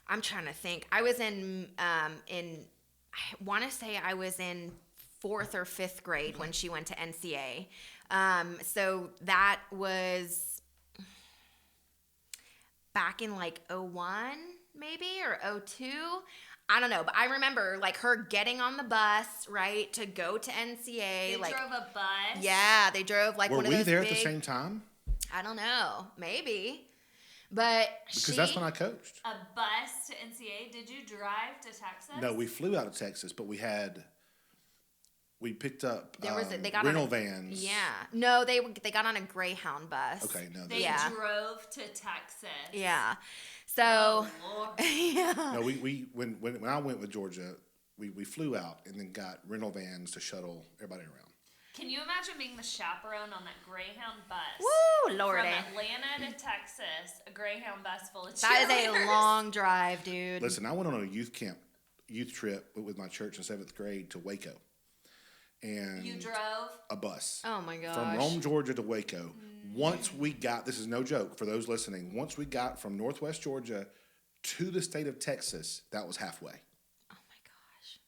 I'm trying to think. I was I want to say I was in 4th or 5th grade when she went to NCA. So that was back in like 01 maybe or 02. I don't know, but I remember like her getting on the bus, right, to go to NCA. They drove a bus? Yeah, they drove like Were one of those we there big, at the same time? I don't know, maybe. But Because that's when I coached. A bus to NCA? Did you drive to Texas? No, we flew out of Texas, but we picked up they got rental on vans. Yeah. No, they got on a Greyhound bus. Okay, no. They Yeah. drove to Texas. Yeah. So Oh, Lord. yeah. No, when I went with Georgia, we flew out and then got rental vans to shuttle everybody around. Can you imagine being the chaperone on that Greyhound bus? Woo, Lordy. From Atlanta to Texas, a Greyhound bus full of cheerleaders. That is a long drive, dude. Listen, I went on a youth trip with my church in 7th grade to Waco. And You drove? a bus. Oh my gosh. From Rome, Georgia to Waco. Once we got, this is no joke for those listening, once we got from Northwest Georgia to the state of Texas, that was halfway. Oh my gosh.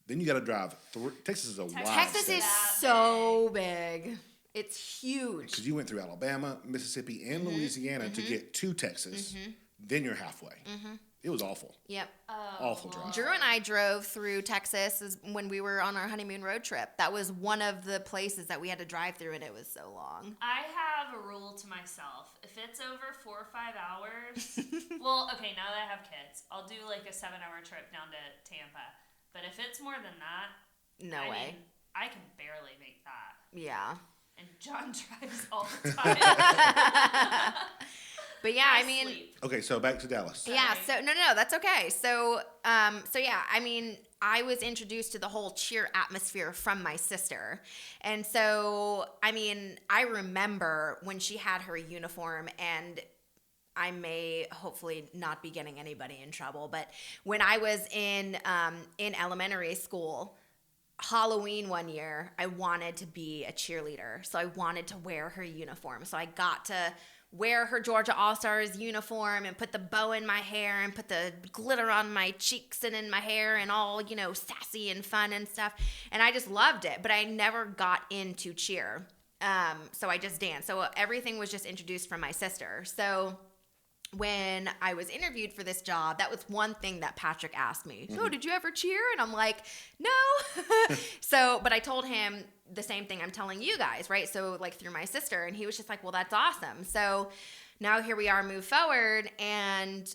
Then you got to drive through. Texas is a wild Texas state. is so big. It's huge. Because you went through Alabama, Mississippi, and Louisiana to get to Texas. Then you're halfway. It was awful. Yep. Awful drive. Drew and I drove through Texas when we were on our honeymoon road trip. That was one of the places that we had to drive through, and it was so long. I have a rule to myself. If it's over 4 or 5 hours, well, okay, now that I have kids, I'll do like a 7-hour trip down to Tampa. But if it's more than that, No way. I can barely make that. Yeah. And John drives all the time. But yeah, I mean, sleep. Okay, so back to Dallas. yeah, so no, that's okay. So yeah, I mean, I was introduced to the whole cheer atmosphere from my sister. And so, I mean, I remember when she had her uniform, and I may hopefully not be getting anybody in trouble, but when I was in elementary school, Halloween one year, I wanted to be a cheerleader. So I wanted to wear her uniform. So I got to wear her Georgia All-Stars uniform and put the bow in my hair and put the glitter on my cheeks and in my hair and all, sassy and fun and stuff. And I just loved it, but I never got into cheer. So I just danced. So everything was just introduced from my sister. So when I was interviewed for this job, that was one thing that Patrick asked me. Oh, did you ever cheer? And I'm like, no. But I told him the same thing I'm telling you guys, right? So like through my sister, and he was just like, well, that's awesome. So now here we are, move forward, and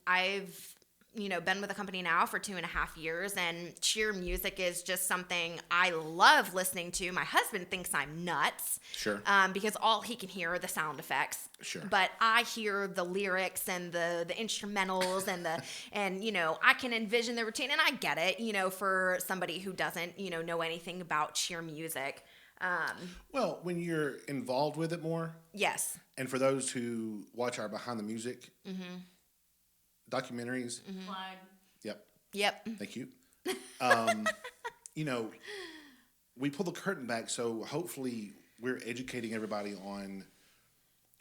I've been with the company now for 2.5 years, and cheer music is just something I love listening to. My husband thinks I'm nuts. Sure. Because all he can hear are the sound effects. Sure. But I hear the lyrics and the instrumentals and I can envision the routine, and I get it, for somebody who doesn't, know anything about cheer music. Well, when you're involved with it more, Yes. and for those who watch our behind the music documentaries, Plug. Yep. thank you. You know, we pull the curtain back, so hopefully we're educating everybody on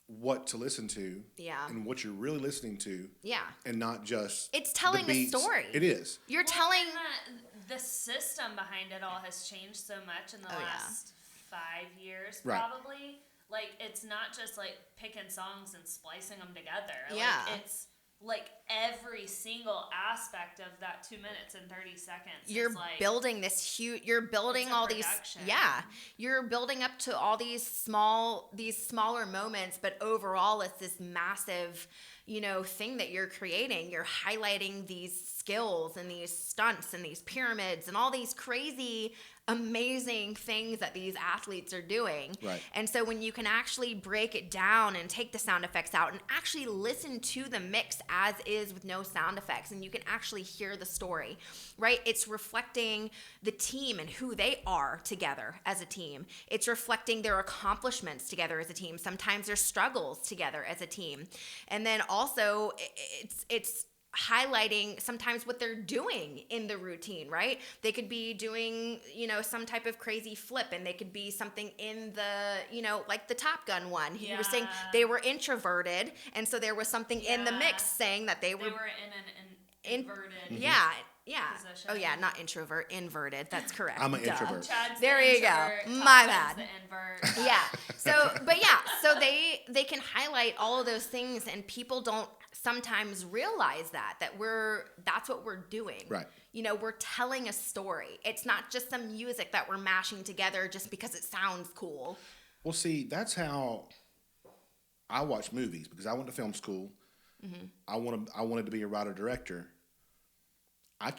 what to listen to, Yeah. and what you're really listening to, Yeah. and not just It's telling the a beats. story. It is. You're telling. And the system behind it all has changed so much in the Oh, yeah. last 5 years, Right. probably. Like, it's not just like picking songs and splicing them together. Yeah. Like, it's like every single aspect of that 2 minutes and 30 seconds. You're is like, building this huge. You're building It's a all production. these. Yeah. You're building up to all these smaller moments, but overall, it's this massive, thing that you're creating. You're highlighting these skills and these stunts and these pyramids and all these crazy, amazing things that these athletes are doing. Right. And so when you can actually break it down and take the sound effects out and actually listen to the mix as is with no sound effects, and you can actually hear the story, right? It's reflecting the team and who they are together as a team. It's reflecting their accomplishments together as a team, sometimes their struggles together as a team. And then also it's highlighting sometimes what they're doing in the routine, right? They could be doing, some type of crazy flip, and they could be something in the, like the Top Gun one. He was saying Yeah. they were introverted, and so there was something in the Yeah. mix saying that they They were were in an inverted. yeah. Position. Oh yeah, not introvert, inverted. That's correct. I'm an Duh. introvert. Chad's There the you go. introvert, My Chad's bad. the invert. Yeah. So they can highlight all of those things, and people don't sometimes realize that's what we're doing. Right. We're telling a story. It's not just some music that we're mashing together just because it sounds cool. Well, see, that's how I watch movies, because I went to film school. I wanted to be a writer director. I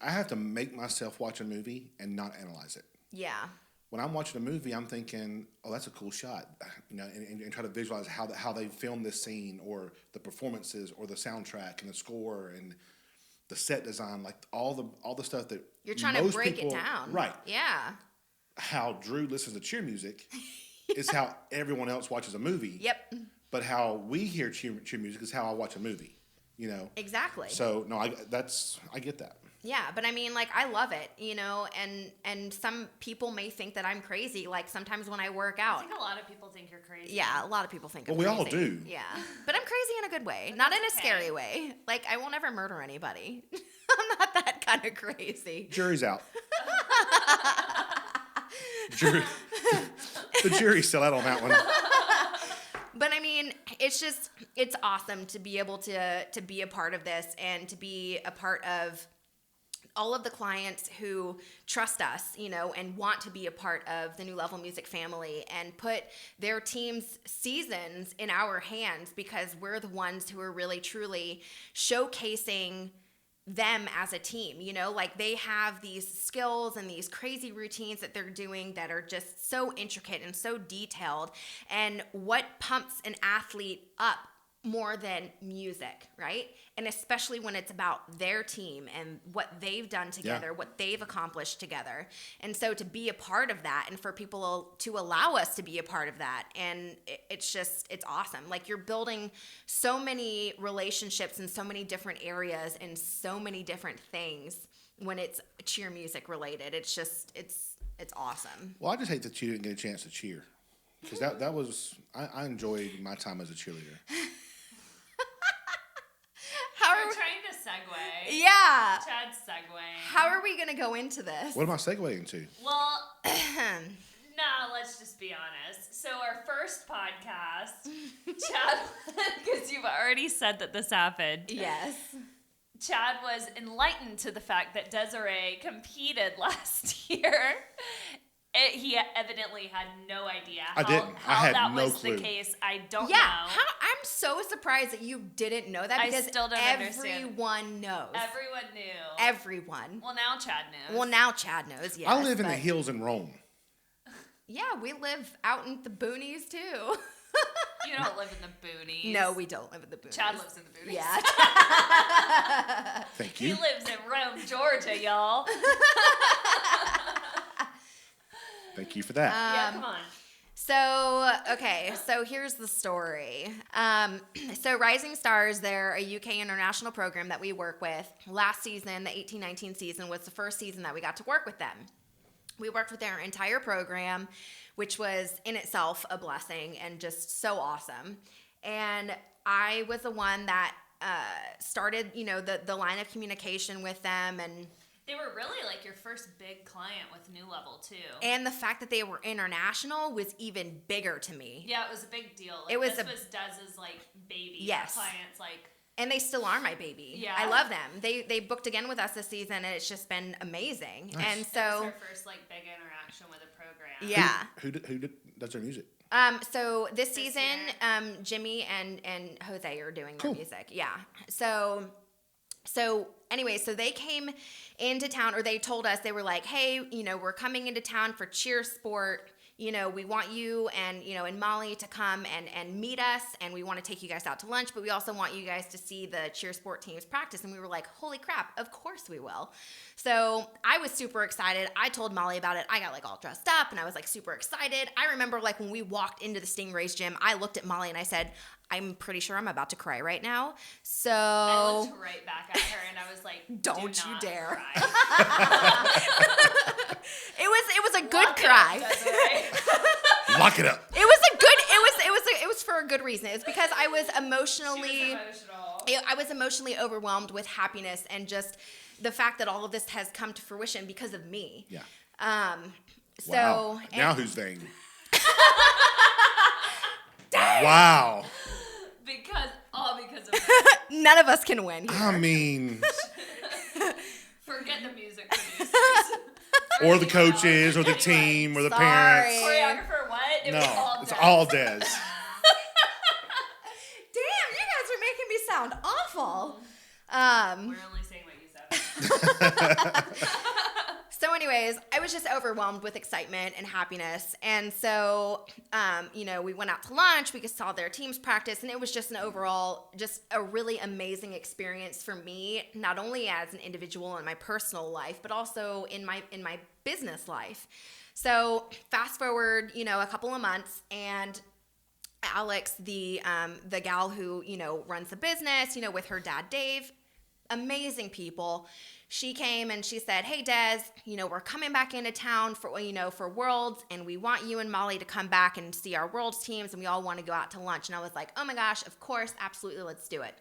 have to make myself watch a movie and not analyze it. Yeah. When I'm watching a movie, I'm thinking, "Oh, that's a cool shot," and try to visualize how they filmed this scene, or the performances, or the soundtrack, and the score, and the set design, like all the stuff that You're trying to most break people, it down. right? Yeah. How Drew listens to cheer music is how everyone else watches a movie. Yep. But how we hear cheer music is how I watch a movie. Exactly. So no, I get that. Yeah, but I mean, like, I love it, and some people may think that I'm crazy. Like, sometimes when I work I out. think a lot of people think you're crazy. Yeah, a lot of people think I'm Well, crazy. we all do. Yeah, but I'm crazy in a good way. But Not in a that's okay. scary way. Like, I won't ever murder anybody. I'm not that kind of crazy. Jury's out. The jury's still out on that one. But I mean, it's awesome to be able to be a part of this, and to be a part of all of the clients who trust us, and want to be a part of the New Level Music family, and put their team's seasons in our hands, because we're the ones who are really truly showcasing them as a team. Like, they have these skills and these crazy routines that they're doing that are just so intricate and so detailed. And what pumps an athlete up more than music, right? And especially when it's about their team and what they've done together, what they've accomplished together. And so to be a part of that, and for people to allow us to be a part of that, and it's awesome. Like, you're building so many relationships in so many different areas and so many different things when it's cheer music related. It's awesome. Well, I just hate that you didn't get a chance to cheer, because that was I enjoyed my time as a cheerleader. We're trying to segue. Yeah. Chad's segueing. How are we going to go into this? What am I segueing to? Well, no, let's just be honest. So our first podcast, Chad, because you've already said that this happened. Yes. Chad was enlightened to the fact that Desirae competed last year. He evidently had no idea I didn't. I how had that no was clue. the case. I don't Yeah, know. I'm so surprised that you didn't know that, I because still don't understand. everyone knows. Everyone knew. Everyone. Well, now Chad knows. Well, now Chad knows, yes. I live in the but- hills in Rome. Yeah, we live out in the boonies, too. You don't live in the boonies. No, we don't live in the boonies. Chad lives in the boonies. Yeah. Thank He you. lives in Rome, Georgia, y'all. Thank you for that. Yeah, come on. So here's the story. So Rising Stars, they're a UK international program that we work with. Last season, the 18-19 season, was the first season that we got to work with them. We worked with their entire program, which was in itself a blessing and just so awesome. And I was the one that started, the line of communication with them, and they were really like your first big client with New Level too. And the fact that they were international was even bigger to me. Yeah, it was a big deal. Like, it was this was Dez's like baby. Yes. Clients like. And they still are my baby. Yeah. I love them. They booked again with us this season, and it's just been amazing. Nice. And so it was her first like big interaction with a program. Yeah. Who does their music? So this season, Jimmy and Jose are doing their music. Yeah. So anyway, so they came into town, or they told us, they were like, hey, we're coming into town for cheer sport. We want you and Molly to come and meet us, and we want to take you guys out to lunch, but we also want you guys to see the cheer sport teams practice. And we were like, holy crap, of course we will. So I was super excited. I told Molly about it. I got like all dressed up, and I was like super excited. I remember like when we walked into the Stingrays gym, I looked at Molly and I said, I'm pretty sure I'm about to cry right now. So I looked right back at her and I was like, don't you dare. Cry. It was a good cry. Lock it up. It was for a good reason. It was because I was emotionally I was emotionally overwhelmed with happiness and just the fact that all of this has come to fruition because of me. Yeah. So wow. Now who's vain? Wow. Because of none of us can win here. I mean, forget the music producers. or the coaches, or the team, or the parents. Choreographer, what? It was all It's Des. all Des. Damn, you guys are making me sound awful. We're only saying what you said. So anyways, I was just overwhelmed with excitement and happiness. And so, we went out to lunch, we saw their teams practice, and it was just an overall, just a really amazing experience for me, not only as an individual in my personal life, but also in my business life. So fast forward, a couple of months, and Alex, the gal who, runs the business, with her dad, Dave, amazing people. She came and she said, hey, Des, we're coming back into town for Worlds, and we want you and Molly to come back and see our Worlds teams, and we all want to go out to lunch. And I was like, oh my gosh, of course, absolutely, let's do it.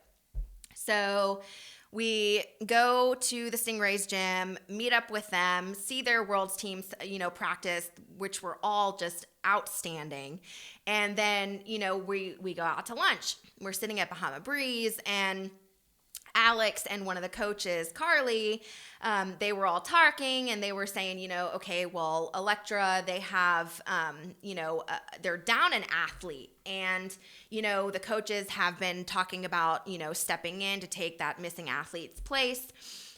So we go to the Stingrays gym, meet up with them, see their Worlds teams, practice, which were all just outstanding. And then, we go out to lunch. We're sitting at Bahama Breeze, and Alex and one of the coaches, Carly, they were all talking, and they were saying, okay, well, Electra, they have, they're down an athlete, and, the coaches have been talking about, stepping in to take that missing athlete's place.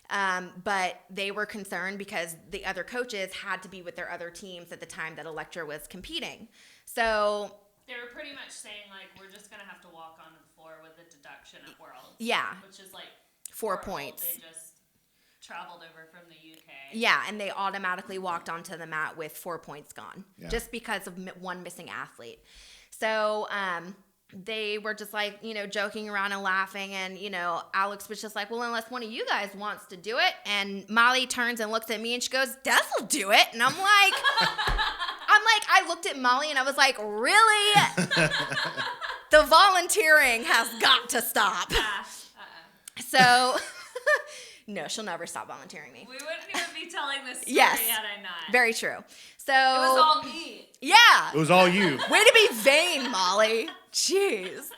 But they were concerned because the other coaches had to be with their other teams at the time that Electra was competing. So they were pretty much saying, like, we're just going to have to walk on the floor with a deduction at Worlds. Yeah. Which is, like, 4 horrible. points. They just traveled over from the UK. Yeah, and they automatically walked onto the mat with 4 points gone. Yeah. Just because of one missing athlete. So they were just, like, joking around and laughing, and, Alex was just like, well, unless one of you guys wants to do it. And Molly turns and looks at me, and she goes, Des will do it. And I'm like... I looked at Molly and I was like, really? The volunteering has got to stop. So, no, she'll never stop volunteering me. We wouldn't even be telling this story Yes. had I not. Very true. So It was all me. Yeah. It was all you. Way to be vain, Molly. Jeez.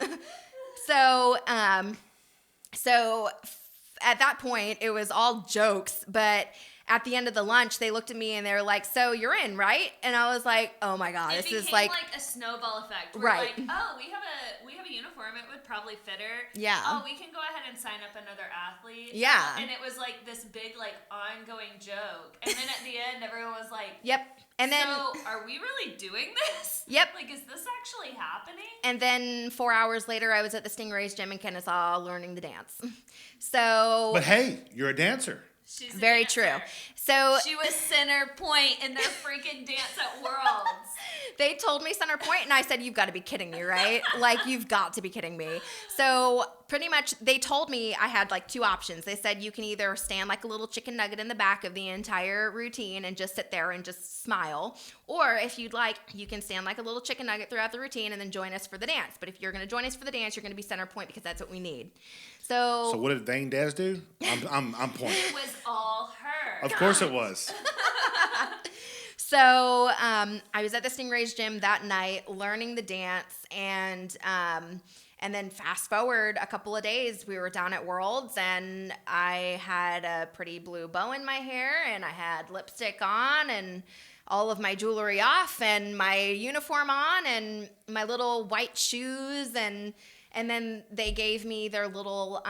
So at that point, it was all jokes, but at the end of the lunch, they looked at me and they were like, so you're in, right? And I was like, oh my God, this is like a snowball effect. We're right. like, oh, we have a uniform. It would probably fit her. Yeah. Oh, we can go ahead and sign up another athlete. Yeah. And it was like this big, like, ongoing joke. And then at the end, everyone was like, yep. And then, so are we really doing this? Yep. Like, is this actually happening? And then 4 hours later, I was at the Stingrays gym in Kennesaw learning the dance. So. But hey, you're a dancer. She's a Very dancer. true. So She was center point in their freaking dance at Worlds. they told me center point, and I said, "You've got to be kidding me, right? Like, you've got to be kidding me." So pretty much they told me I had like two options. They said you can either stand like a little chicken nugget in the back of the entire routine and just sit there and just smile, or if you'd like, you can stand like a little chicken nugget throughout the routine and then join us for the dance. But if you're going to join us for the dance, you're going to be center point because that's what we need. So what did Dane Daz do? I'm point. It was all her. Of course it was. So I was at the Stingrays gym that night learning the dance, and then fast forward a couple of days, we were down at Worlds, and I had a pretty blue bow in my hair, and I had lipstick on, and all of my jewelry off, and my uniform on, and my little white shoes, and then they gave me their little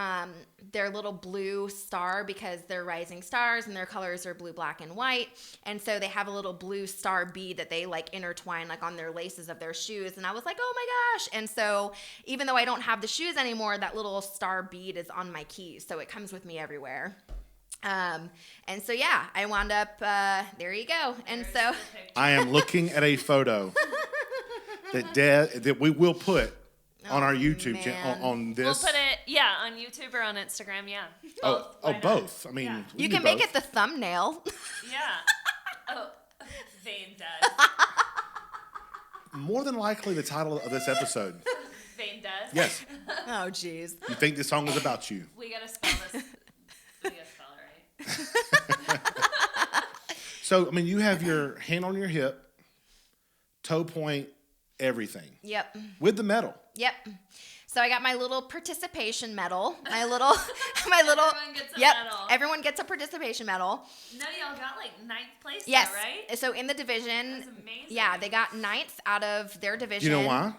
blue star because they're rising stars and their colors are blue, black, and white. And so they have a little blue star bead that they like intertwine like on their laces of their shoes. And I was like, oh my gosh. And so even though I don't have the shoes anymore, that little star bead is on my keys. So it comes with me everywhere. And so, yeah, I wound up, there you go. And so I am looking at a photo that we will put on our YouTube channel on this. We'll put it, on YouTube or on Instagram, yeah. Both. Both. I mean, Yeah. we you do can make both. it the thumbnail. Yeah. Oh, Vane does. More than likely the title of this episode. Vane does. Yes. Oh, geez. You think this song is about you? We gotta spell this. We gotta spell it right. So, I mean, you have your hand on your hip, toe point, everything. Yep. With the medal. Yep. So I got my little participation medal. Everyone gets a medal. Everyone gets a participation medal. No, y'all got like 9th place, Yes. though, right? So in the division, That's amazing. yeah, they got 9th out of their Do division. you know why?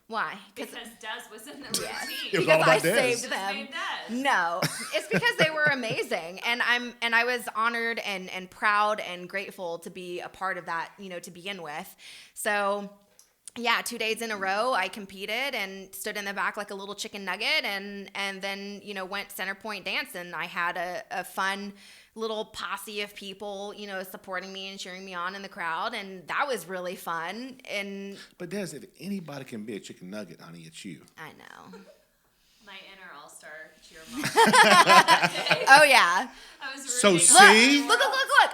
Why? Because Des was in the routine. It was Because all about I Des. saved Just them. named Des. No, it's because they were amazing, and I was honored and proud and grateful to be a part of that, to begin with. So, yeah, 2 days in a row, I competed and stood in the back like a little chicken nugget, and then went center point dance, and I had a fun little posse of people, supporting me and cheering me on in the crowd, and that was really fun. And But Des, if anybody can be a chicken nugget, honey, it's you. I know. My inner all-star cheer mom. Oh yeah. I was So rooting see? on Look.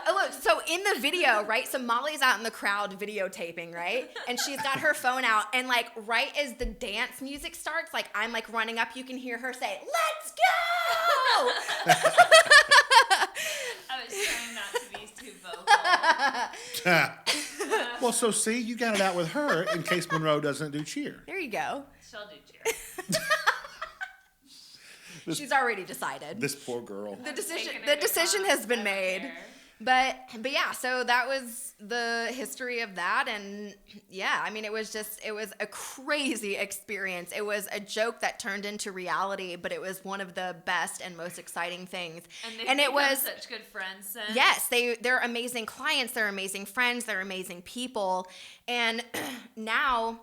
Oh, look. So in the video, right? So Molly's out in the crowd videotaping, right? And she's got her phone out, and like right as the dance music starts, like I'm like running up, you can hear her say, "Let's go!" I was trying not to be too vocal. Well, so see, you got it out with her in case Monroe doesn't do cheer. There you go. She'll do cheer. She's already decided. This poor girl. The decision Taking her to has comps, been I don't made. care. But yeah, so that was the history of that, and yeah, I mean it was a crazy experience. It was a joke that turned into reality, but it was one of the best and most exciting things. And it was such good friends since. yes, they're amazing clients, they're amazing friends, they're amazing people, and now,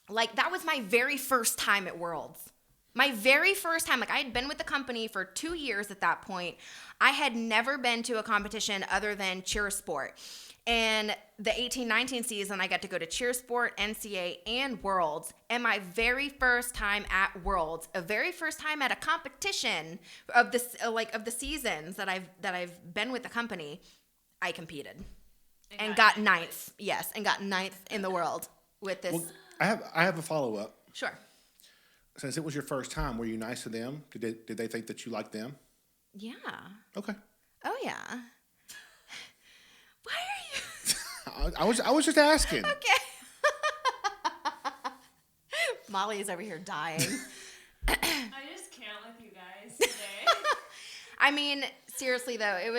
like that was my very first time at Worlds. My very first time, like I had been with the company for 2 years at that point. I had never been to a competition other than cheer sport. And the 18-19 season, I got to go to cheer sport, NCAA, and Worlds. And my very first time at Worlds, a very first time at a competition of this, of the seasons that I've been with the company, I competed and got ninth. Yes, and got ninth in the world with this. Well, I have a follow up. Sure. Since it was your first time, were you nice to them? Did they think that you liked them? Yeah. Okay. Oh yeah. Why are you? I was just asking. Okay. Molly is over here dying. I just can't with you guys today. I mean, seriously though, it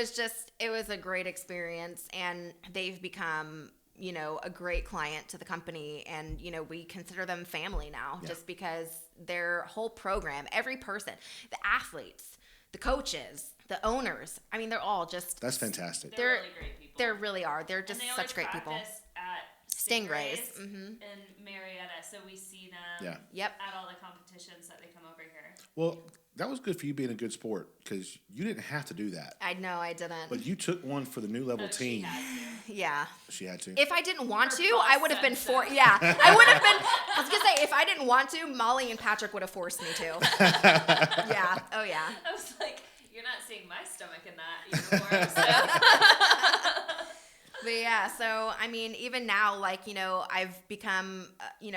was a great experience, and they've become, a great client to the company, and we consider them family now, just because their whole program, every person, the athletes, the coaches, the owners, I mean, they're all just That's fantastic. They're really great people. They really are. They're just And they always such great people. practice at Stingrays. in Marietta, so we see them Yeah. Yep. at all the competitions that they come over here. Well, that was good for you being a good sport because you didn't have to do that. I know I didn't. But you took one for the new level She team. had to. Yeah. She had to. If I didn't want Her to, boss I would have said been so. Yeah, I would have been. I was gonna say if I didn't want to, Molly and Patrick would have forced me to. Yeah. Oh yeah. I was like, you're not seeing my stomach in that uniform, so. But yeah, so I mean, even now, like, I've become,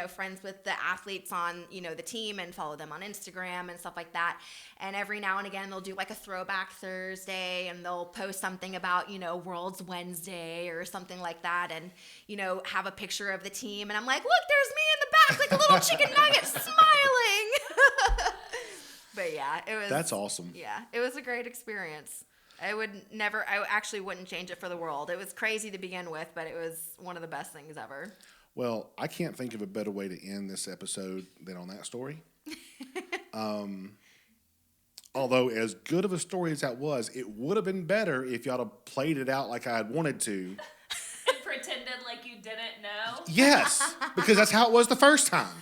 friends with the athletes on, the team and follow them on Instagram and stuff like that. And every now and again, they'll do like a throwback Thursday and they'll post something about, World's Wednesday or something like that. And, have a picture of the team. And I'm like, look, there's me in the back, like a little chicken nugget smiling. But yeah, it was. That's awesome. Yeah, it was a great experience. I actually wouldn't change it for the world. It was crazy to begin with, but it was one of the best things ever. Well, I can't think of a better way to end this episode than on that story. Although, as good of a story as that was, it would have been better if y'all had played it out like I had wanted to. And pretended like you didn't know. Yes, because that's how it was the first time.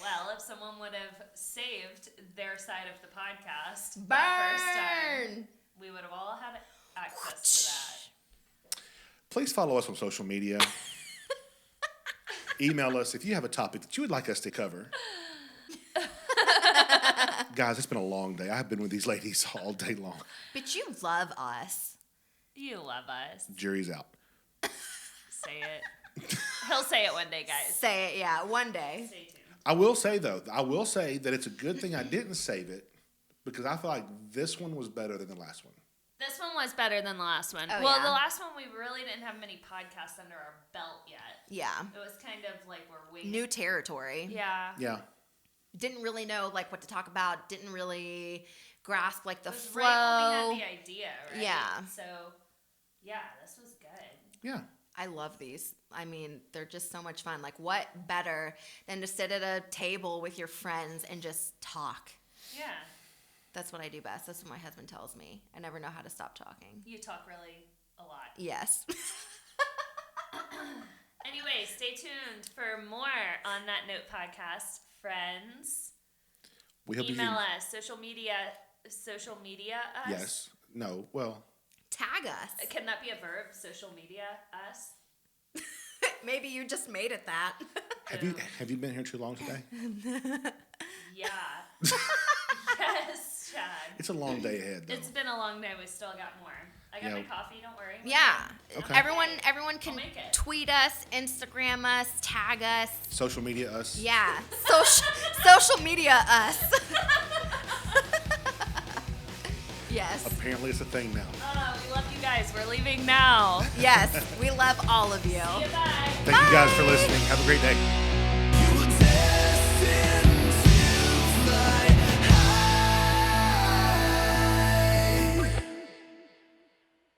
Well, if someone would have saved their side of the podcast the first time, Burn! we would have all had access to that. Please follow us on social media. Email us if you have a topic that you would like us to cover. Guys, it's been a long day. I've been with these ladies all day long. But you love us. You love us. Jury's out. Say it. He'll say it one day, guys. Say it, yeah, one day. Stay tuned. I will say, though, that it's a good thing I didn't save it because I feel like this one was better than the last one. This one was better than the last one. Oh, well, yeah. the last one we really didn't have many podcasts under our belt yet. Yeah. It was kind of like we're waiting. New territory. Yeah. Yeah. Didn't really know like what to talk about. Didn't really grasp like the It was flow. right when we had the idea, right? Yeah. So, yeah, this was good. Yeah. I love these. I mean, they're just so much fun. Like, what better than to sit at a table with your friends and just talk? Yeah. That's what I do best. That's what my husband tells me. I never know how to stop talking. You talk really a lot. Yes. Anyway, stay tuned for more On That Note podcast, friends. We hope Email you us, social media us. Yes. No. Well. Tag us. Can that be a verb? Social media us. Maybe you just made it that. Have you been here too long today? Yeah. Yes, Chad. It's a long day ahead, though. It's been a long day. We still got more. I got Yeah. my coffee. Don't worry. Yeah. Okay. Everyone can I'll make it. tweet us, Instagram us, tag us. Social media us. Yeah. Social media us. Yes. Apparently, it's a thing now. We love you guys. We're leaving now. Yes. We love all of you. See you. Bye. Thank you guys for listening. Have a great day.